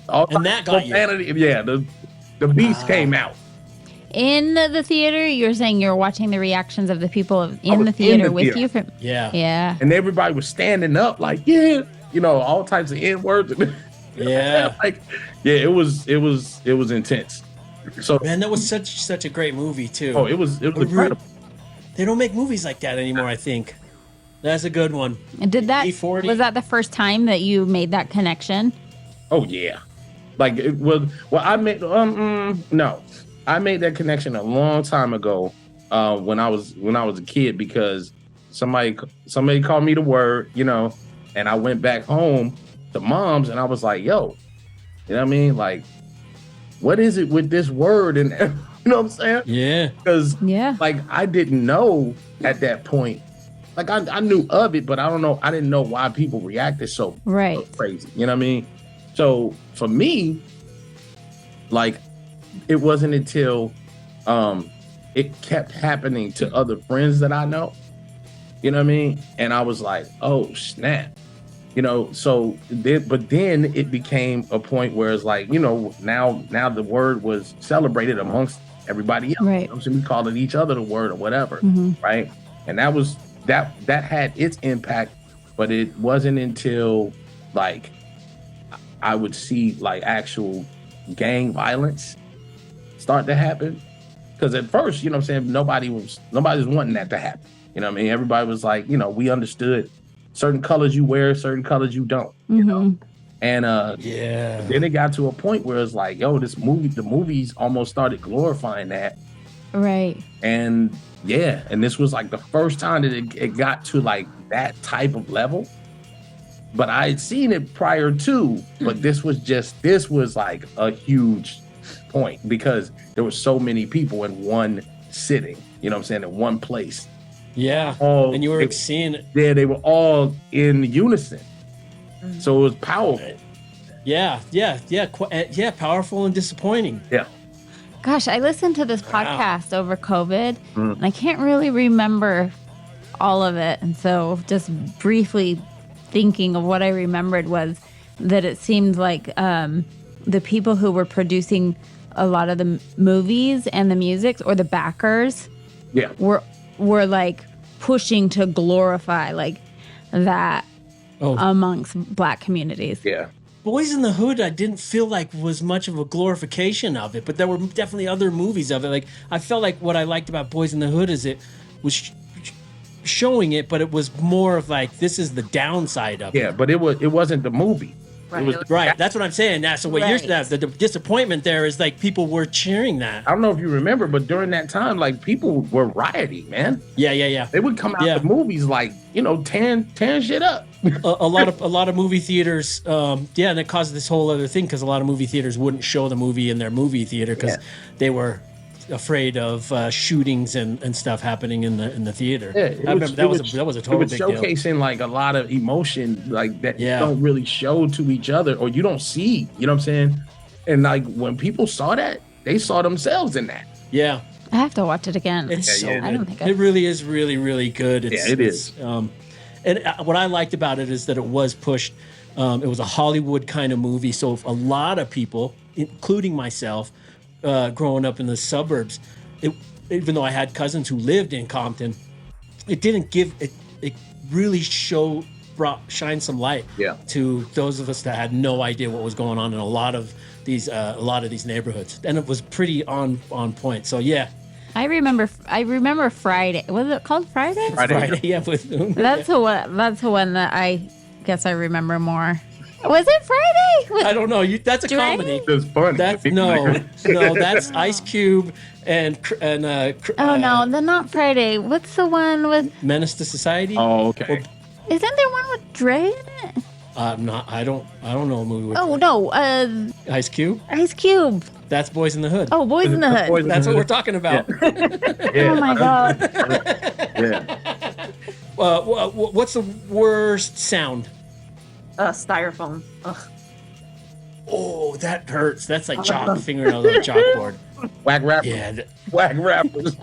all and that got profanity. Yeah, the beast came out. In the theater, you're saying you're watching the reactions of the people in the theater with you? Yeah. And everybody was standing up like, yeah, you know, all types of N-words. Yeah. Like, yeah, it was intense. So man, that was such a great movie too. Oh, it was incredible. They don't make movies like that anymore, I think. That's a good one. And was that the first time that you made that connection? Oh yeah. Like it was, I made no. I made that connection a long time ago when I was a kid, because somebody called me the word, you know, and I went back home to mom's and I was like, yo, you know what I mean? Like, what is it with this word? And you know what I'm saying? Yeah. Because like I didn't know at that point. Like I knew of it, but I didn't know why people reacted so crazy. You know what I mean? So for me, like, it wasn't until it kept happening to other friends that I know, you know what I mean? And I was like, oh, snap. You know, but then it became a point where it's like, you know, now the word was celebrated amongst everybody else. Right. You know, so we called each other the word or whatever, right? And that had its impact, but it wasn't until, like, I would see, like, actual gang violence start to happen. Because at first, you know what I'm saying, nobody was wanting that to happen. You know what I mean? Everybody was like, you know, we understood certain colors you wear, certain colors you don't, you know? And then it got to a point where it's like, yo, the movies almost started glorifying that. Right. And and this was like the first time that it got to like that type of level. But I had seen it prior to, but this was like a huge point because there were so many people in one sitting, you know what I'm saying, in one place. Yeah. And you were seeing it. Yeah, they were all in unison. So it was powerful. Yeah. Powerful and disappointing. Yeah. Gosh, I listened to this podcast over COVID, and I can't really remember all of it. And so just briefly thinking of what I remembered was that it seemed like the people who were producing a lot of the movies and the music, or the backers, were like pushing to glorify like that amongst Black communities. Yeah. Boys in the Hood, I didn't feel like was much of a glorification of it, but there were definitely other movies of it. Like, I felt like what I liked about Boys in the Hood is it was showing it, but it was more of like, this is the downside of it. Yeah, but it wasn't the movie. Right. That's what I'm saying. So what you're the disappointment there is like people were cheering that. I don't know if you remember, but during that time, like people were rioting, man. Yeah. They would come out the movies like, tearing shit up. a lot of movie theaters, and it caused this whole other thing because a lot of movie theaters wouldn't show the movie in their movie theater because they were afraid of shootings and stuff happening in the theater. Yeah, I remember that was a total big deal. Showcasing like a lot of emotion like that you don't really show to each other or you don't see, you know what I'm saying? And like when people saw that, they saw themselves in that. Yeah. I have to watch it again. It's I don't think it really is really, really good. It is. And what I liked about it is that it was pushed. It was a Hollywood kind of movie. So a lot of people, including myself, growing up in the suburbs, even though I had cousins who lived in Compton, it didn't give it. It really shine some light to those of us that had no idea what was going on in a lot of these neighborhoods, and it was pretty on point. So yeah. I remember Friday. Was it called Friday? Friday, yeah. That's the one that I guess I remember more. Was it Friday? I don't know. That's a comedy. It's funny. That's Ice Cube and no, they're not Friday. What's the one with Menace to Society? Oh, okay. Isn't there one with Dre in it? I don't know a movie with. Oh no, Ice Cube. Ice Cube. That's Boys in the Hood. Oh, Boys in the Hood. That's what we're talking about. Oh my god. Yeah. What's the worst sound? Styrofoam. Ugh. Oh, that hurts. That's like fingernails on a chalkboard. Whack rappers. Yeah. Whack rappers.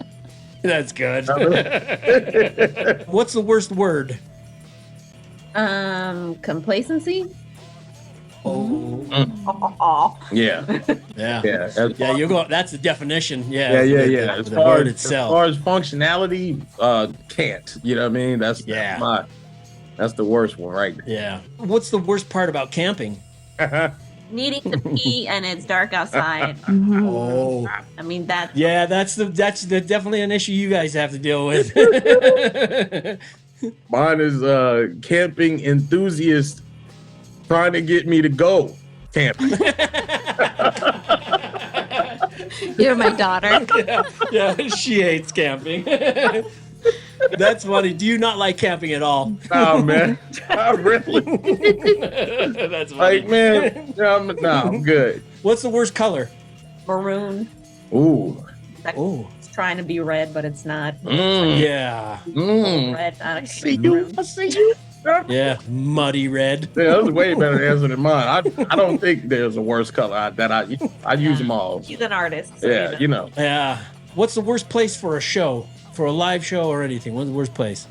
That's good. What's the worst word? Complacency. Oh. Yeah. You go. That's the definition. Yeah. As The far word as itself. as far as functionality, can't. You know what I mean? That's the worst one, right? Yeah. What's the worst part about camping? Needing to pee and it's dark outside. Oh. I mean that. Yeah, that's definitely an issue you guys have to deal with. Mine is camping enthusiast trying to get me to go camping. You're my daughter. Yeah, she hates camping. That's funny. Do you not like camping at all? No, man. Not really. That's funny. Like, man, I'm good. What's the worst color? Maroon. Ooh. It's trying to be red, but it's not. Yeah. Red. I see you. Yeah, muddy red. Yeah, that was a way better answer than mine. I don't think there's a worse color. I use them all. He's an artist. So yeah, you know. Yeah. What's the worst place for a show? For a live show or anything? What's the worst place?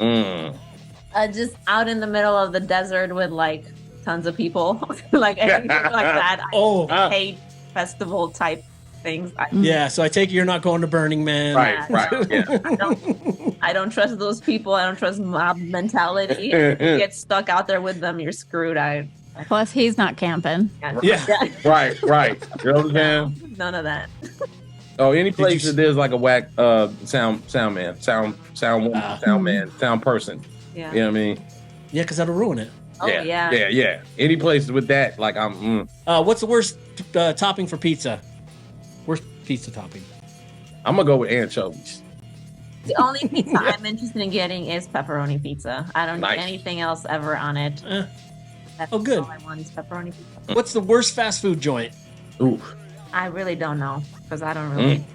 Just out in the middle of the desert with like tons of people, like anything like that. I hate festival type things. Yeah, so I take it you're not going to Burning Man. Right. Yeah. I don't trust those people. I don't trust mob mentality. If you get stuck out there with them, you're screwed. Plus, he's not camping. Yeah. Right. You know what I'm saying? None of that. Oh, any place that there's like a whack sound man, sound person. Yeah. You know what I mean? Yeah, because that'll ruin it. Oh, yeah. Any place with that, like what's the worst topping for pizza? Worst pizza topping? I'm gonna go with anchovies. The only pizza I'm interested in getting is pepperoni pizza. I don't need anything else ever on it. That's good. all I want is pepperoni pizza. What's the worst fast food joint? Ooh. I really don't know because I don't really.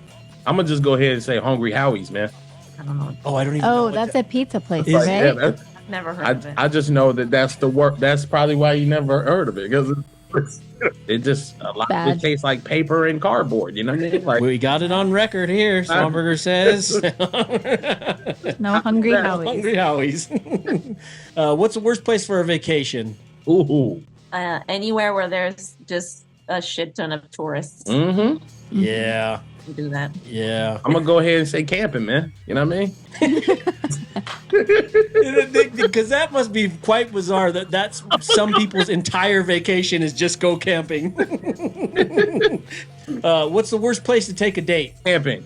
I'm gonna just go ahead and say Hungry Howie's, man. I don't know. Oh, I don't even know. Oh, that's a pizza place, Is right? Yeah, I've never heard of it. I just know that's the work. That's probably why you never heard of it because It just a lot. Bad. It tastes like paper and cardboard. You know what I mean? Like, We got it on record here. Swamburger says. No hungry No howies. hungry howies. What's the worst place for a vacation? ooh. Anywhere where there's just a shit ton of tourists. Mm-hmm. Yeah. Do that. Yeah. I'm gonna go ahead and say camping, man. You know what I mean? Because that must be quite bizarre. That's some people's entire vacation is just go camping. What's the worst place to take a date? Camping.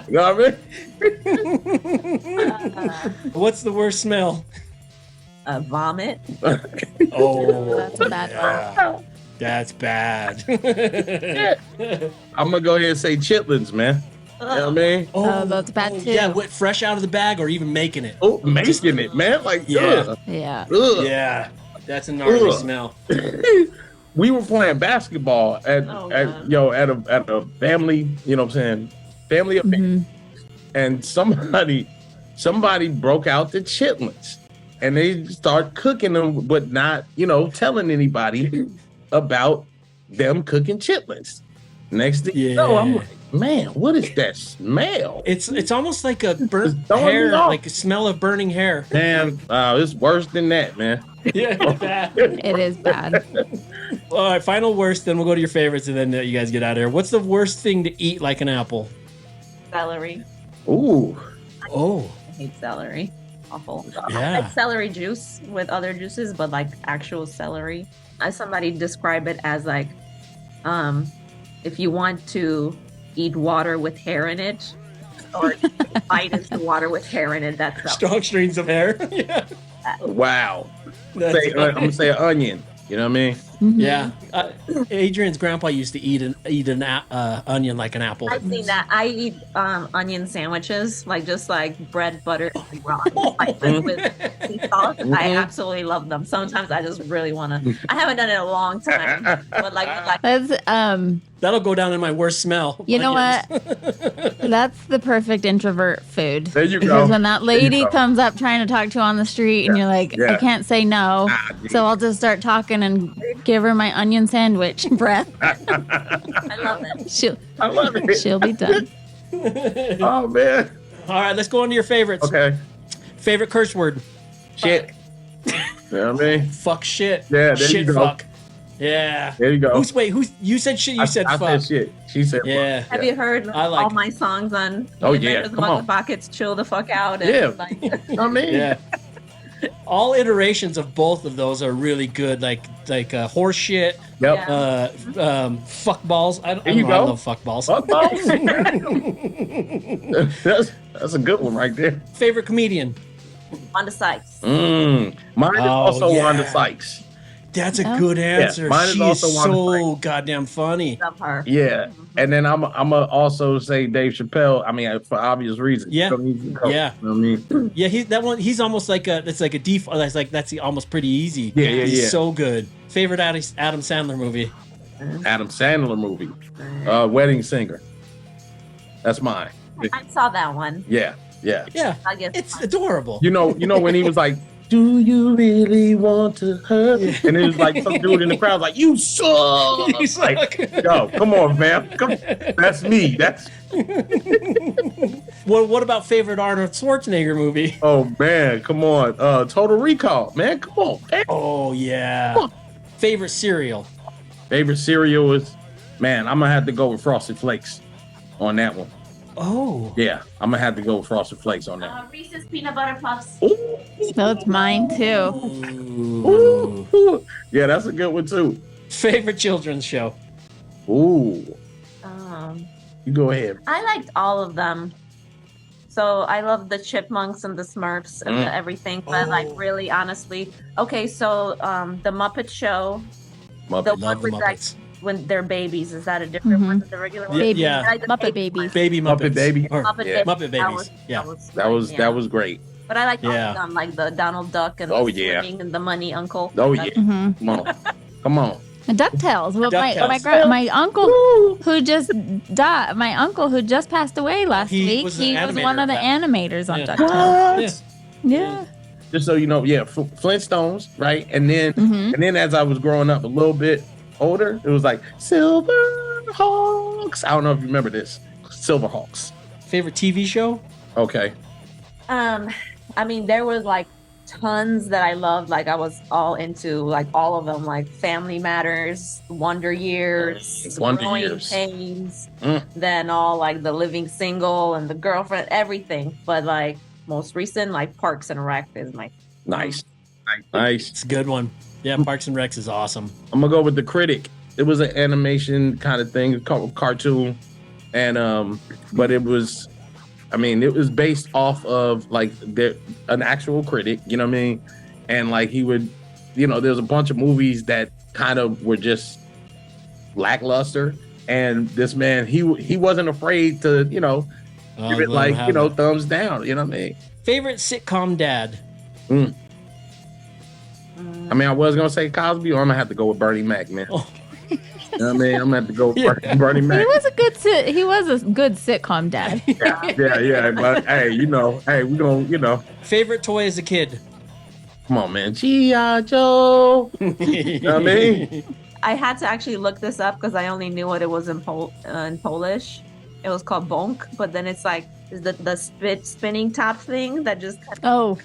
You know what I mean? What's the worst smell? Vomit. Oh, That's a bad one. that's bad. I'm gonna go ahead and say chitlins, man. You know what I mean? Oh, that's bad too. Yeah, what, fresh out of the bag or even making it? Oh, making it, man. Like, Yeah. ugh. Yeah. Ugh. Yeah, that's a gnarly Ugh. smell. We were playing basketball at a family, you know what I'm saying? Family event. And somebody broke out the chitlins. And they start cooking them, but not, telling anybody about them cooking chitlins. Next thing you know, I'm like, man, what is that smell? It's almost like a burnt throwing me hair, off. like a smell of burning hair. Man, it's worse than that, man. Yeah, it's bad. It is bad. All right, final worst, then we'll go to your favorites, and then you guys get out of here. What's the worst thing to eat like an apple? Celery. Ooh. Oh. I hate celery. Awful. Yeah. I like celery juice with other juices, but like actual celery. Somebody describe it as like, if you want to eat water with hair in it, or bite into water with hair in it, that's strong streams of hair. Yeah. Wow. I'm gonna say an onion. You know what I mean? Yeah. Adrian's grandpa used to eat an onion like an apple. I've seen that. I eat onion sandwiches, just like bread, butter, and raw onions, with sea sauce. I absolutely love them. Sometimes I just really want to. I haven't done it in a long time, but That's that'll go down in my worst smell. You know what? That's the perfect introvert food. There you go. Because when that There you lady go. comes up trying to talk to you on the street, and you're like, Yeah. I can't say no, so I'll just start talking and give her my onion sandwich breath. I love it. I love it. She'll be done. Oh man. All right, let's go on to your favorites. Okay. Favorite curse word? Shit. You know what I mean? Fuck shit. Yeah, there shit you go. fuck. Yeah. There you go. Who's you said shit, you said I fuck. said shit. She said Yeah. Have you heard I like all my songs on? Oh, yeah, The come on. Motherfuckers, chill the fuck out. And, Yeah. You know what I mean? Yeah. All iterations of both of those are really good, like horse shit. Yep. Fuck balls. I you go. love fuck balls. Fuck balls. that's a good one right there. Favorite comedian? Wanda Sykes. Mine is also Wanda Sykes. That's a good answer. mine is She also is Wanda so goddamn funny. Love her. Yeah, and then I'm also say Dave Chappelle. I mean, for obvious reasons. Yeah. So he's the GOAT, Yeah. you know what I mean? Yeah, he's almost like it's like a default. That's almost pretty easy. Yeah. He's so good. Favorite Adam Sandler movie? Adam Sandler movie, Wedding Singer. That's mine. I saw that one. Yeah. Yeah, I guess it's adorable. You know when he was like, "Do you really want to hurt?" And it was like some dude in the crowd like, "You suck." He's Like, yo, come on, man. That's me. That's what about favorite Arnold Schwarzenegger movie? oh man, come on. Total Recall, man. Come on, man. Oh yeah. Favorite cereal? Favorite cereal is, man, I'm gonna have to go with Frosted Flakes on that one. Oh. Yeah, I'm gonna have to go with Frosted Flakes on that. Reese's peanut butter puffs. That's mine too. Ooh. Yeah, that's a good one too. Favorite children's show? Ooh, Um, you go ahead. I liked all of them. So I love the Chipmunks and the Smurfs and the everything, but really, honestly, okay. So the Muppet Show, the one with like when they're babies, is that a different one than the regular one? Baby. Yeah. I like the Muppet baby Babies. Baby Muppets. Muppet Baby. Or Muppet Yeah. Babies. Muppet Babies. That was great. But I like all Yeah. of them, like the Donald Duck and Oh, the yeah. swimming and the Money Uncle. Oh yeah, Mm-hmm. come on. And DuckTales. Well, DuckTales. my uncle who just died. My uncle who just passed away last He week. was the He was animator one of of the that. animators on Yeah. DuckTales. Yeah. Yeah. just so you know, yeah, Flintstones, right? And then as I was growing up a little bit older, it was like Silverhawks. I don't know if you remember this. Silverhawks. Favorite TV show? Okay. I mean, there was like tons that I loved. Like I was all into like all of them, like Family Matters, Wonder Years, Growing Pains, then all like The Living Single and The Girlfriend, everything. But like most recent, like Parks and Rec is my nice. It's a good one. Yeah, Parks and Rec is awesome. I'm gonna go with The Critic. It was an animation kind of thing, cartoon, and but it was. I mean, it was based off of like an actual critic, you know what I mean? And like he would, you know, there's a bunch of movies that kind of were just lackluster. And this man, he wasn't afraid to, you know, give it like, you know, thumbs down, you know what I mean? Favorite sitcom dad? I mean, I was going to say Cosby, or I'm going to have to go with Bernie Mac, man. You know what I mean? I'm gonna have to go with Bernie Mac. He was a good sitcom dad. Yeah. But hey, you know, we gonna, you know. Favorite toy as a kid? Come on, man. G.I. Joe. You know what I mean? I had to actually look this up because I only knew what it was in Polish. It was called bonk, but then it's like the spinning top thing that just. Oh,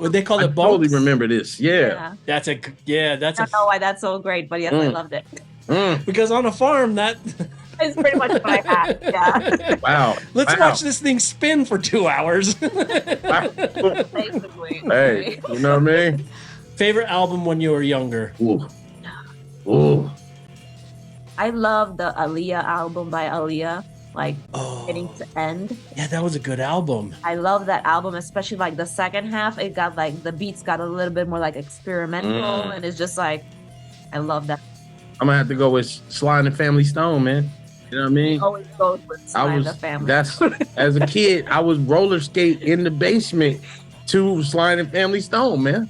they call it bonk. I totally remember this. Yeah. That's I don't know why that's so great, but yes, I loved it. Because on a farm, that is pretty much what I had. Yeah. Wow. Let's watch this thing spin for 2 hours. Basically. Hey, you know what I mean? Favorite album when you were younger? Ooh. I love the Aaliyah album by Aaliyah, like beginning to end. Yeah, that was a good album. I love that album, especially like the second half. It got like the beats got a little bit more like experimental, and it's just like I love that. I'm gonna have to go with Sly and the Family Stone, man. You know what I mean? Always goes with Sly and the Family. That's as a kid, I was roller skate in the basement to Sly and the Family Stone, man.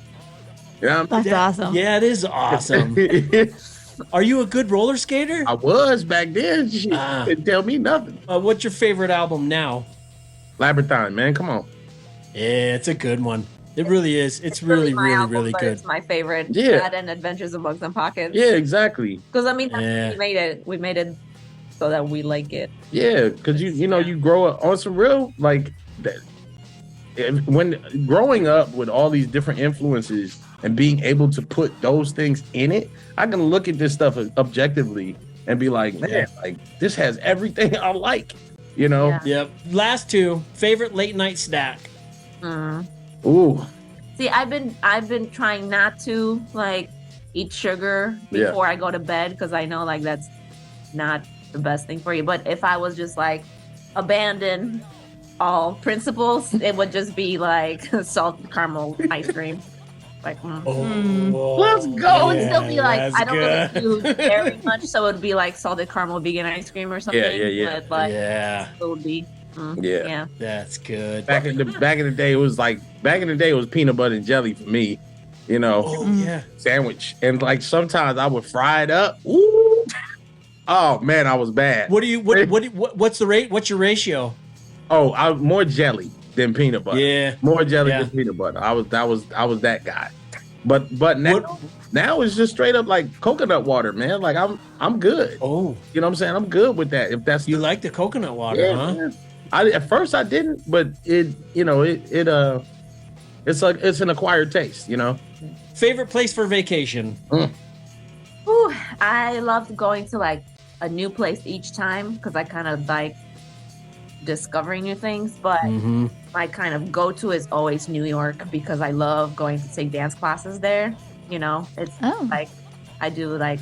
Yeah, that's awesome. Yeah, it is awesome. Are you a good roller skater? I was back then. She didn't tell me nothing. What's your favorite album now? Labyrinthine, man. Come on. Yeah, it's a good one. It really is. It's really good. It's my favorite. Yeah. That and Adventures of Bugs and Pockets. Yeah, exactly. Because I mean, we made it so that we like it. Yeah, because you know you grow up on some real like that. When growing up with all these different influences and being able to put those things in it, I can look at this stuff objectively and be like, man, like this has everything I like. You know. Yep. Last two. Favorite late night snack. Ooh. See, I've been trying not to like eat sugar before I go to bed because I know like that's not the best thing for you. But if I was just like abandon all principles, it would just be like salted caramel ice cream. Like, let's go. It would still be like I don't really do very much, so it would be like salted caramel vegan ice cream or something. Yeah. But like, it would be. Yeah, that's good. Back in the day, it was peanut butter and jelly for me, you know. Sandwich, and like sometimes I would fry it up. Ooh, oh man, I was bad. What's the rate? What's your ratio? Oh, I more jelly than peanut butter. Yeah, more jelly than peanut butter. I was that guy. But now it's just straight up like coconut water, man. Like I'm good. Oh, you know what I'm saying? I'm good with that. If that's you like the coconut water, huh? Man. At first I didn't, but it's an acquired taste, you know. Favorite place for vacation? Ooh, I loved going to like a new place each time because I kind of like discovering new things. But my kind of go-to is always New York because I love going to take dance classes there. You know, it's like I do like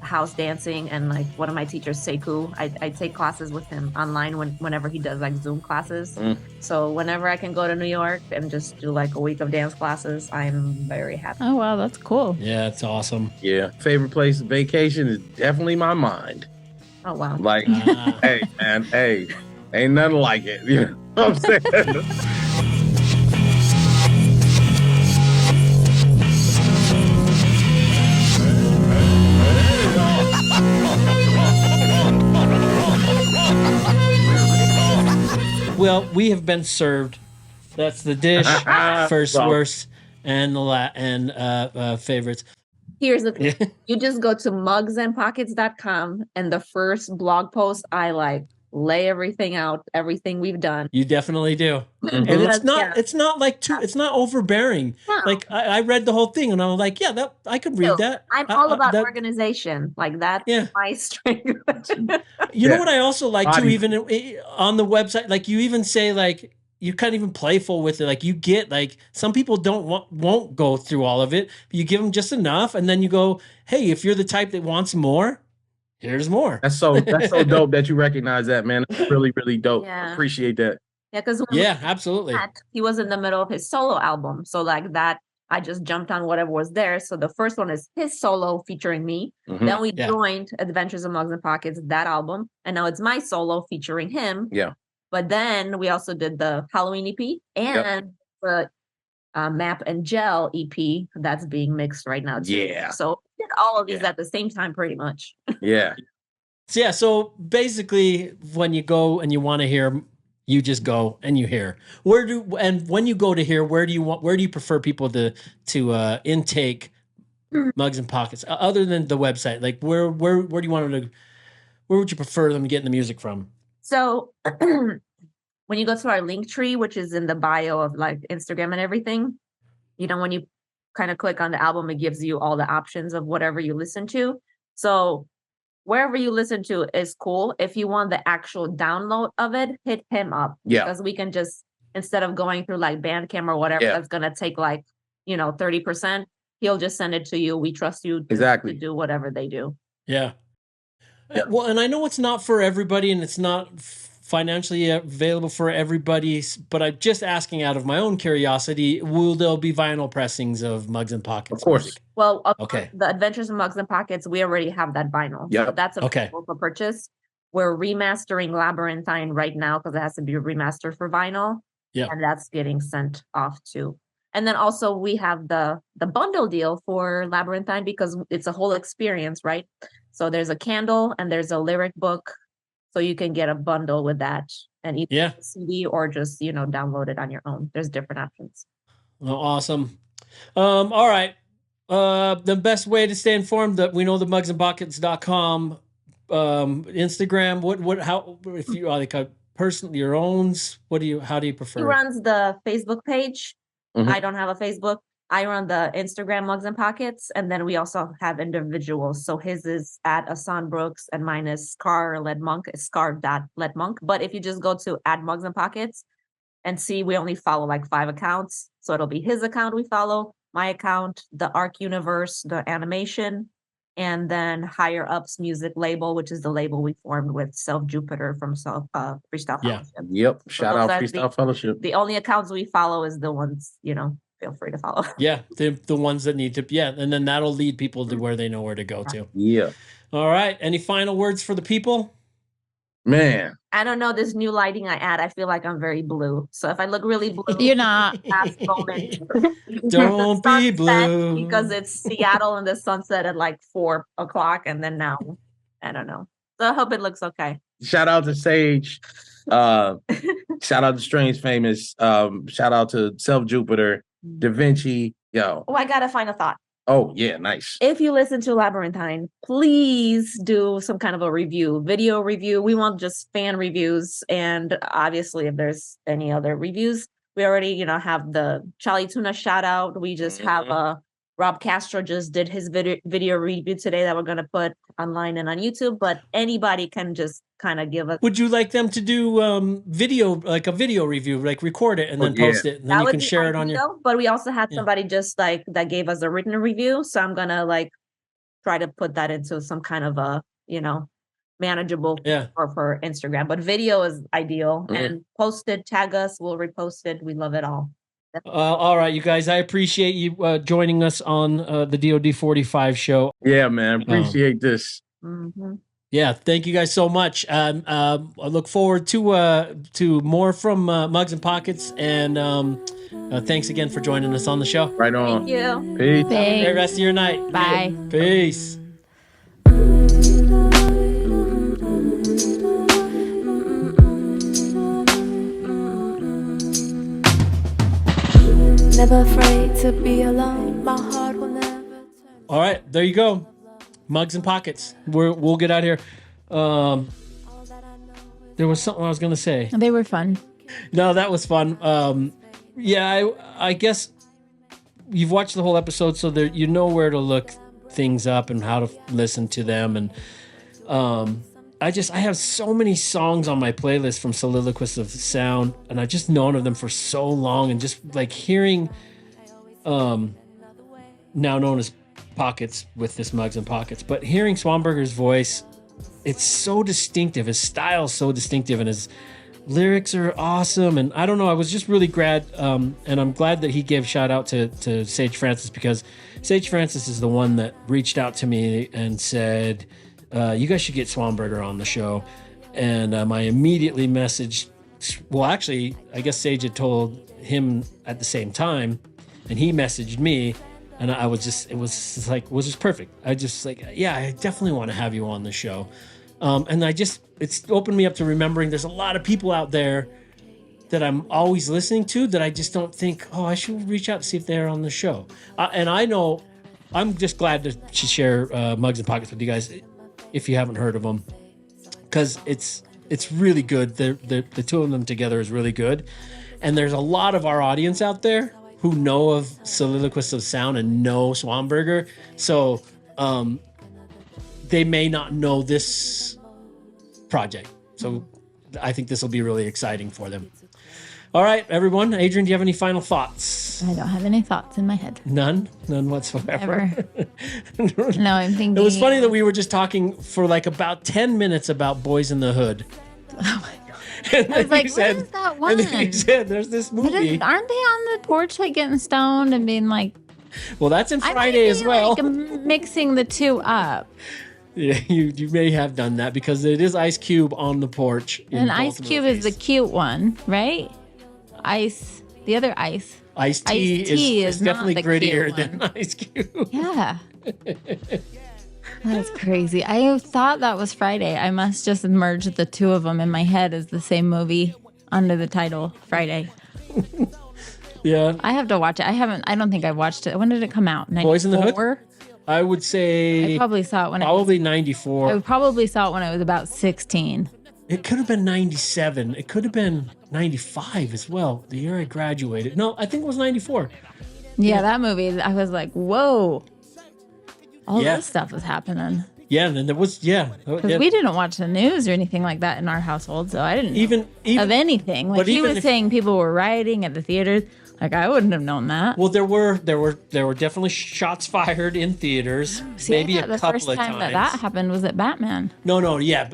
house dancing, and like one of my teachers, Sekou, I take classes with him online whenever he does like Zoom classes. So whenever I can go to New York and just do like a week of dance classes, I'm very happy. Oh wow, that's cool. Yeah, it's awesome. Yeah, favorite place of vacation is definitely my mind. Oh wow. Like, hey man, ain't nothing like it. You know what I'm saying? Well, we have been served That's the dish. First, worst, and favorites. Here's the thing. You just go to mugsandpockets.com and the first blog post, I like lay everything out, everything we've done. You definitely do. And it's not like it's not overbearing. No. Like I read the whole thing and I was like, yeah, that I could read that. I'm all about organization. Like that's my strength. You know what I also like too, even on the website, like you even say like you're kind of even playful with it. Like you get like some people won't go through all of it. But you give them just enough, and then you go, hey, if you're the type that wants more, here's more. That's so dope that you recognize that, man. That's really, really dope. Yeah. Appreciate that. Yeah, because absolutely. He was in the middle of his solo album, so like that, I just jumped on whatever was there. So the first one is his solo featuring me. Mm-hmm. Then we joined Adventures of Mugs and Pockets, that album, and now it's my solo featuring him. Yeah. But then we also did the Halloween EP and the Map and Gel EP that's being mixed right now too. Yeah. So we did all of these at the same time, pretty much. Yeah. So basically, when you go and you want to hear, you just go and you hear. And when you go to hear, where do you prefer people to intake Mugs and Pockets other than the website? Like where do you want them to? Where would you prefer them getting the music from? So when you go to our link tree, which is in the bio of like Instagram and everything, you know, when you kind of click on the album, it gives you all the options of whatever you listen to. So wherever you listen to is cool. If you want the actual download of it, hit him up. Yeah. Because we can just, instead of going through like Bandcamp or whatever, that's going to take like, 30%, he'll just send it to you. We trust you to do whatever they do. Yeah. Well, and I know it's not for everybody and it's not financially available for everybody, but I'm just asking out of my own curiosity, will there be vinyl pressings of Mugs and Pockets? Of course. Music? Well, the Adventures of Mugs and Pockets, we already have that vinyl. Yeah. So that's available for purchase. We're remastering Labyrinthine right now because it has to be remastered for vinyl. Yeah. And that's getting sent off too. And then also we have the bundle deal for Labyrinthine because it's a whole experience, right? So there's a candle and there's a lyric book. So you can get a bundle with that and either a CD or just, download it on your own. There's different options. Oh, awesome. All right. The best way to stay informed, that we know the mugsandpockets.com, Instagram, how, if you are like a person, your own, how do you prefer? He runs the Facebook page. I don't have a Facebook. I run the Instagram Mugs and Pockets, and then we also have individuals. So his is at Asan Brooks, and mine is Scarlet Monk, scar.letmonk. But if you just go to @Mugs and Pockets and see, we only follow like 5 accounts. So it'll be his account we follow, my account, the Arc Universe, the animation, and then Higher Up's music label, which is the label we formed with Self Jupiter from Freestyle Fellowship. Yep. Shout out Freestyle Fellowship. The only accounts we follow is the ones, feel free to follow. Yeah, the ones that need to, and then that'll lead people to where they know where to go to. Yeah. All right. Any final words for the people? Man. I don't know, this new lighting I add, I feel like I'm very blue. So if I look really blue, you're not. Don't be blue. Because it's Seattle and the sunset at like 4 o'clock, and then now, I don't know. So I hope it looks okay. Shout out to Sage. Shout out to Strange Famous. Shout out to Self Jupiter. Da Vinci, yo. Oh, I got a final thought. Oh, yeah, nice. If you listen to Labyrinthine, please do some kind of a video review. We want just fan reviews. And obviously, if there's any other reviews, we already, have the Charlie Tuna shout out. We just have Rob Castro just did his video review today that we're going to put online and on YouTube. But anybody can just kind of give us. Would you like them to do video, like a video review, like record it and then post it, and then you can share it on your. But we also had somebody just like that gave us a written review, so I'm gonna like try to put that into some kind of a manageable for Instagram. But video is ideal, and post it, tag us, we'll repost it. We love it all. All right, you guys, I appreciate you joining us on the DOD45 show. Yeah, man, appreciate this. Mm-hmm. Yeah, thank you guys so much. I look forward to more from Mugs and Pockets, and thanks again for joining us on the show. Right on. Thank you. Peace. Great rest of your night. Bye. Peace. Never afraid to be alone. My heart will never. All right, there you go. Mugs and Pockets. We'll get out of here. There was something I was going to say. They were fun. No, that was fun. I guess you've watched the whole episode, so you know where to look things up and how to listen to them. And I have so many songs on my playlist from Soliloquists of Sound, and I've just known of them for so long, and just like hearing now known as Pockets with this Mugs and Pockets, but hearing Swamburger's voice, it's so distinctive. His style's so distinctive, and his lyrics are awesome. And I don't know, I was just really glad, and I'm glad that he gave shout out to Sage Francis, because Sage Francis is the one that reached out to me and said, you guys should get Swamburger on the show. And I immediately messaged, well, actually, I guess Sage had told him at the same time, and he messaged me. And it was just perfect. I just like, yeah, I definitely want to have you on the show. And it's opened me up to remembering there's a lot of people out there that I'm always listening to that I just don't think, oh, I should reach out to see if they're on the show. And I know, I'm just glad to share Mugs and Pockets with you guys, if you haven't heard of them, because it's really good. The two of them together is really good. And there's a lot of our audience out there who know of Soliloquists of Sound and know Swamburger. So they may not know this project. So I think this will be really exciting for them. All right, everyone. Adrian, do you have any final thoughts? I don't have any thoughts in my head. None whatsoever. No, I'm thinking. It was funny that we were just talking for like about 10 minutes about Boys in the Hood. Oh my God. And I was like, what is that one? And then he said, there's this movie. Aren't they on the porch like getting stoned and being like... Well, that's in Friday as well. Like mixing the two up. Yeah, you may have done that because it is Ice Cube on the porch. And Ice Cube is the cute one, right? The other Ice. Ice-T is definitely grittier than Ice Cube. Yeah. That's crazy. I thought that was Friday. I must just merge the two of them in my head as the same movie under the title Friday. Yeah. I have to watch it. I don't think I watched it. When did it come out? 94? Boys in the Hood? I would say... I probably saw it when probably 94. I probably saw it when I was about 16. It could have been 97. It could have been 95 as well, the year I graduated. No, I think it was 94. Yeah, that movie, I was like, whoa. All this stuff was happening. Yeah, and then there was, Because we didn't watch the news or anything like that in our household, so I didn't know of anything. Like he was saying people were rioting at the theaters. Like I wouldn't have known that. Well, there were definitely shots fired in theaters. See, maybe a couple of times. The first time that happened was at Batman. No, yeah,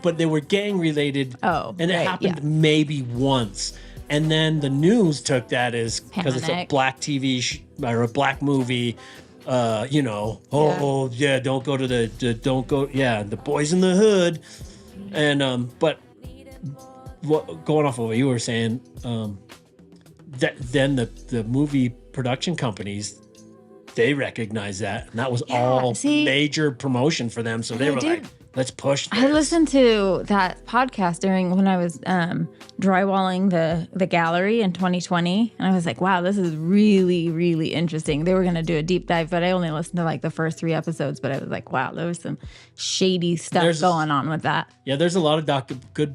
but they were gang related. Oh, and it happened maybe once. And then the news took that as because it's a black TV or a black movie. Don't go to the Boys in the Hood. And but going off of what you were saying, then the movie production companies, they recognized that, and that was all major promotion for them. So they were like, let's push this. I listened to that podcast when I was drywalling the gallery in 2020, and I was like, wow, this is really, really interesting. They were going to do a deep dive, but I only listened to like the first 3 episodes, but I was like, wow, there was some shady stuff going on with that. Yeah, there's a lot of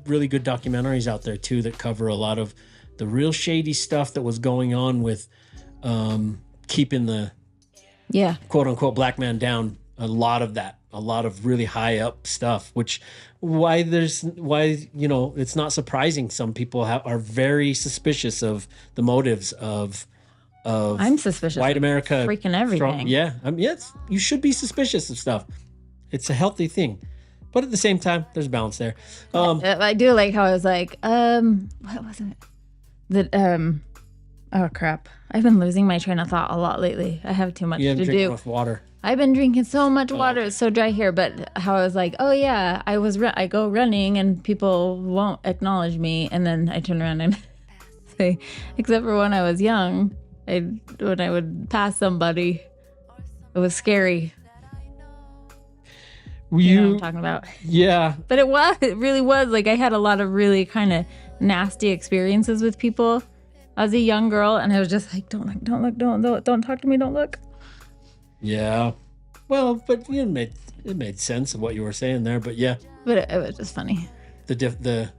really good documentaries out there too that cover a lot of the real shady stuff that was going on with keeping the quote unquote black man down. A lot of really high up stuff, which it's not surprising. Some people are very suspicious of the motives of I'm suspicious white America, freaking everything. You should be suspicious of stuff. It's a healthy thing, but at the same time, there's balance there. I do like how I was like, what was it? Oh crap! I've been losing my train of thought a lot lately. I have too much to do. Enough water. I've been drinking so much water. It's so dry here. But how I was like, oh yeah, I go running and people won't acknowledge me, and then I turn around and say, except for when I was young, when I would pass somebody, it was scary. You know what I'm talking about? Yeah. But it really was like I had a lot of really kind of nasty experiences with people. I was a young girl, and I was just like, don't look, don't talk to me, don't look. Yeah. Well, but it made sense of what you were saying there, but yeah. But it was just funny. The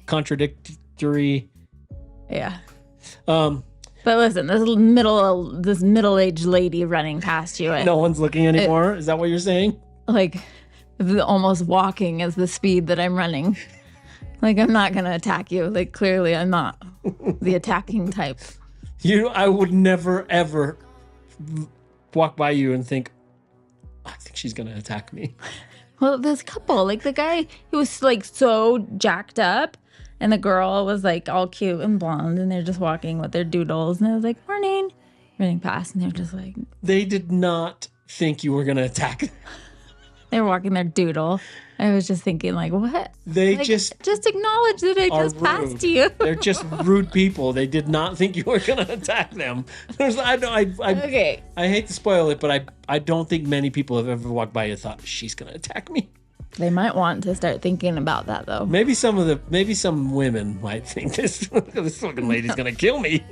contradictory. Yeah. But listen, this middle-aged lady running past you. No one's looking anymore. Is that what you're saying? Like, almost walking is the speed that I'm running. Like, I'm not gonna attack you. Like, clearly, I'm not the attacking type. I would never ever walk by you and think, I think she's gonna attack me. Well, this couple, like the guy, he was like so jacked up, and the girl was like all cute and blonde, and they're just walking with their doodles, and I was like, morning, running past, and they're just like. They did not think you were gonna attack them. They were walking their doodle. I was just thinking, like, what? They like, just acknowledge that I just passed you. They're just rude people. They did not think you were going to attack them. Okay. I hate to spoil it, but I don't think many people have ever walked by and thought she's going to attack me. They might want to start thinking about that, though. Maybe some women might think this fucking lady's going to kill me.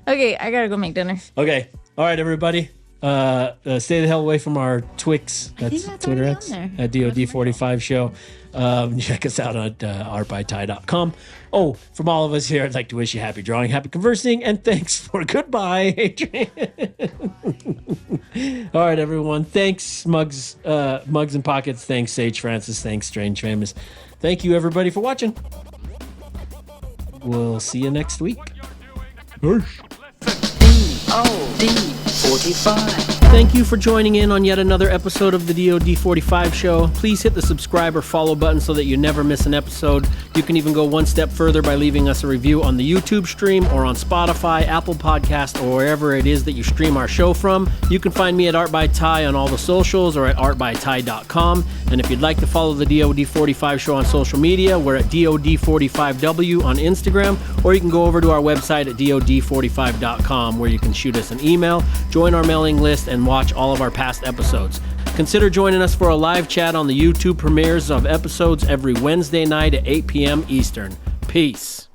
Okay, I gotta go make dinner. Okay, all right, everybody. Stay the hell away from our Twix. That's Twitter at DOD45 Show. Check us out at ArtByTai.com. Oh, from all of us here, I'd like to wish you happy drawing, happy conversing, and thanks for goodbye, Adrian. All right, everyone. Thanks, Mugs and Pockets. Thanks, Sage Francis. Thanks, Strange Famous. Thank you, everybody, for watching. We'll see you next week. DOD45. Thank you for joining in on yet another episode of the DOD45 Show. Please hit the subscribe or follow button so that you never miss an episode. You can even go one step further by leaving us a review on the YouTube stream or on Spotify, Apple Podcast, or wherever it is that you stream our show from. You can find me at ArtByTai on all the socials or at artbytai.com. And if you'd like to follow the DOD45 Show on social media, we're at DOD45W on Instagram, or you can go over to our website at DOD45.com where you can shoot us an email, join our mailing list, and watch all of our past episodes. Consider joining us for a live chat on the YouTube premieres of episodes every Wednesday night at 8 p.m. Eastern. Peace.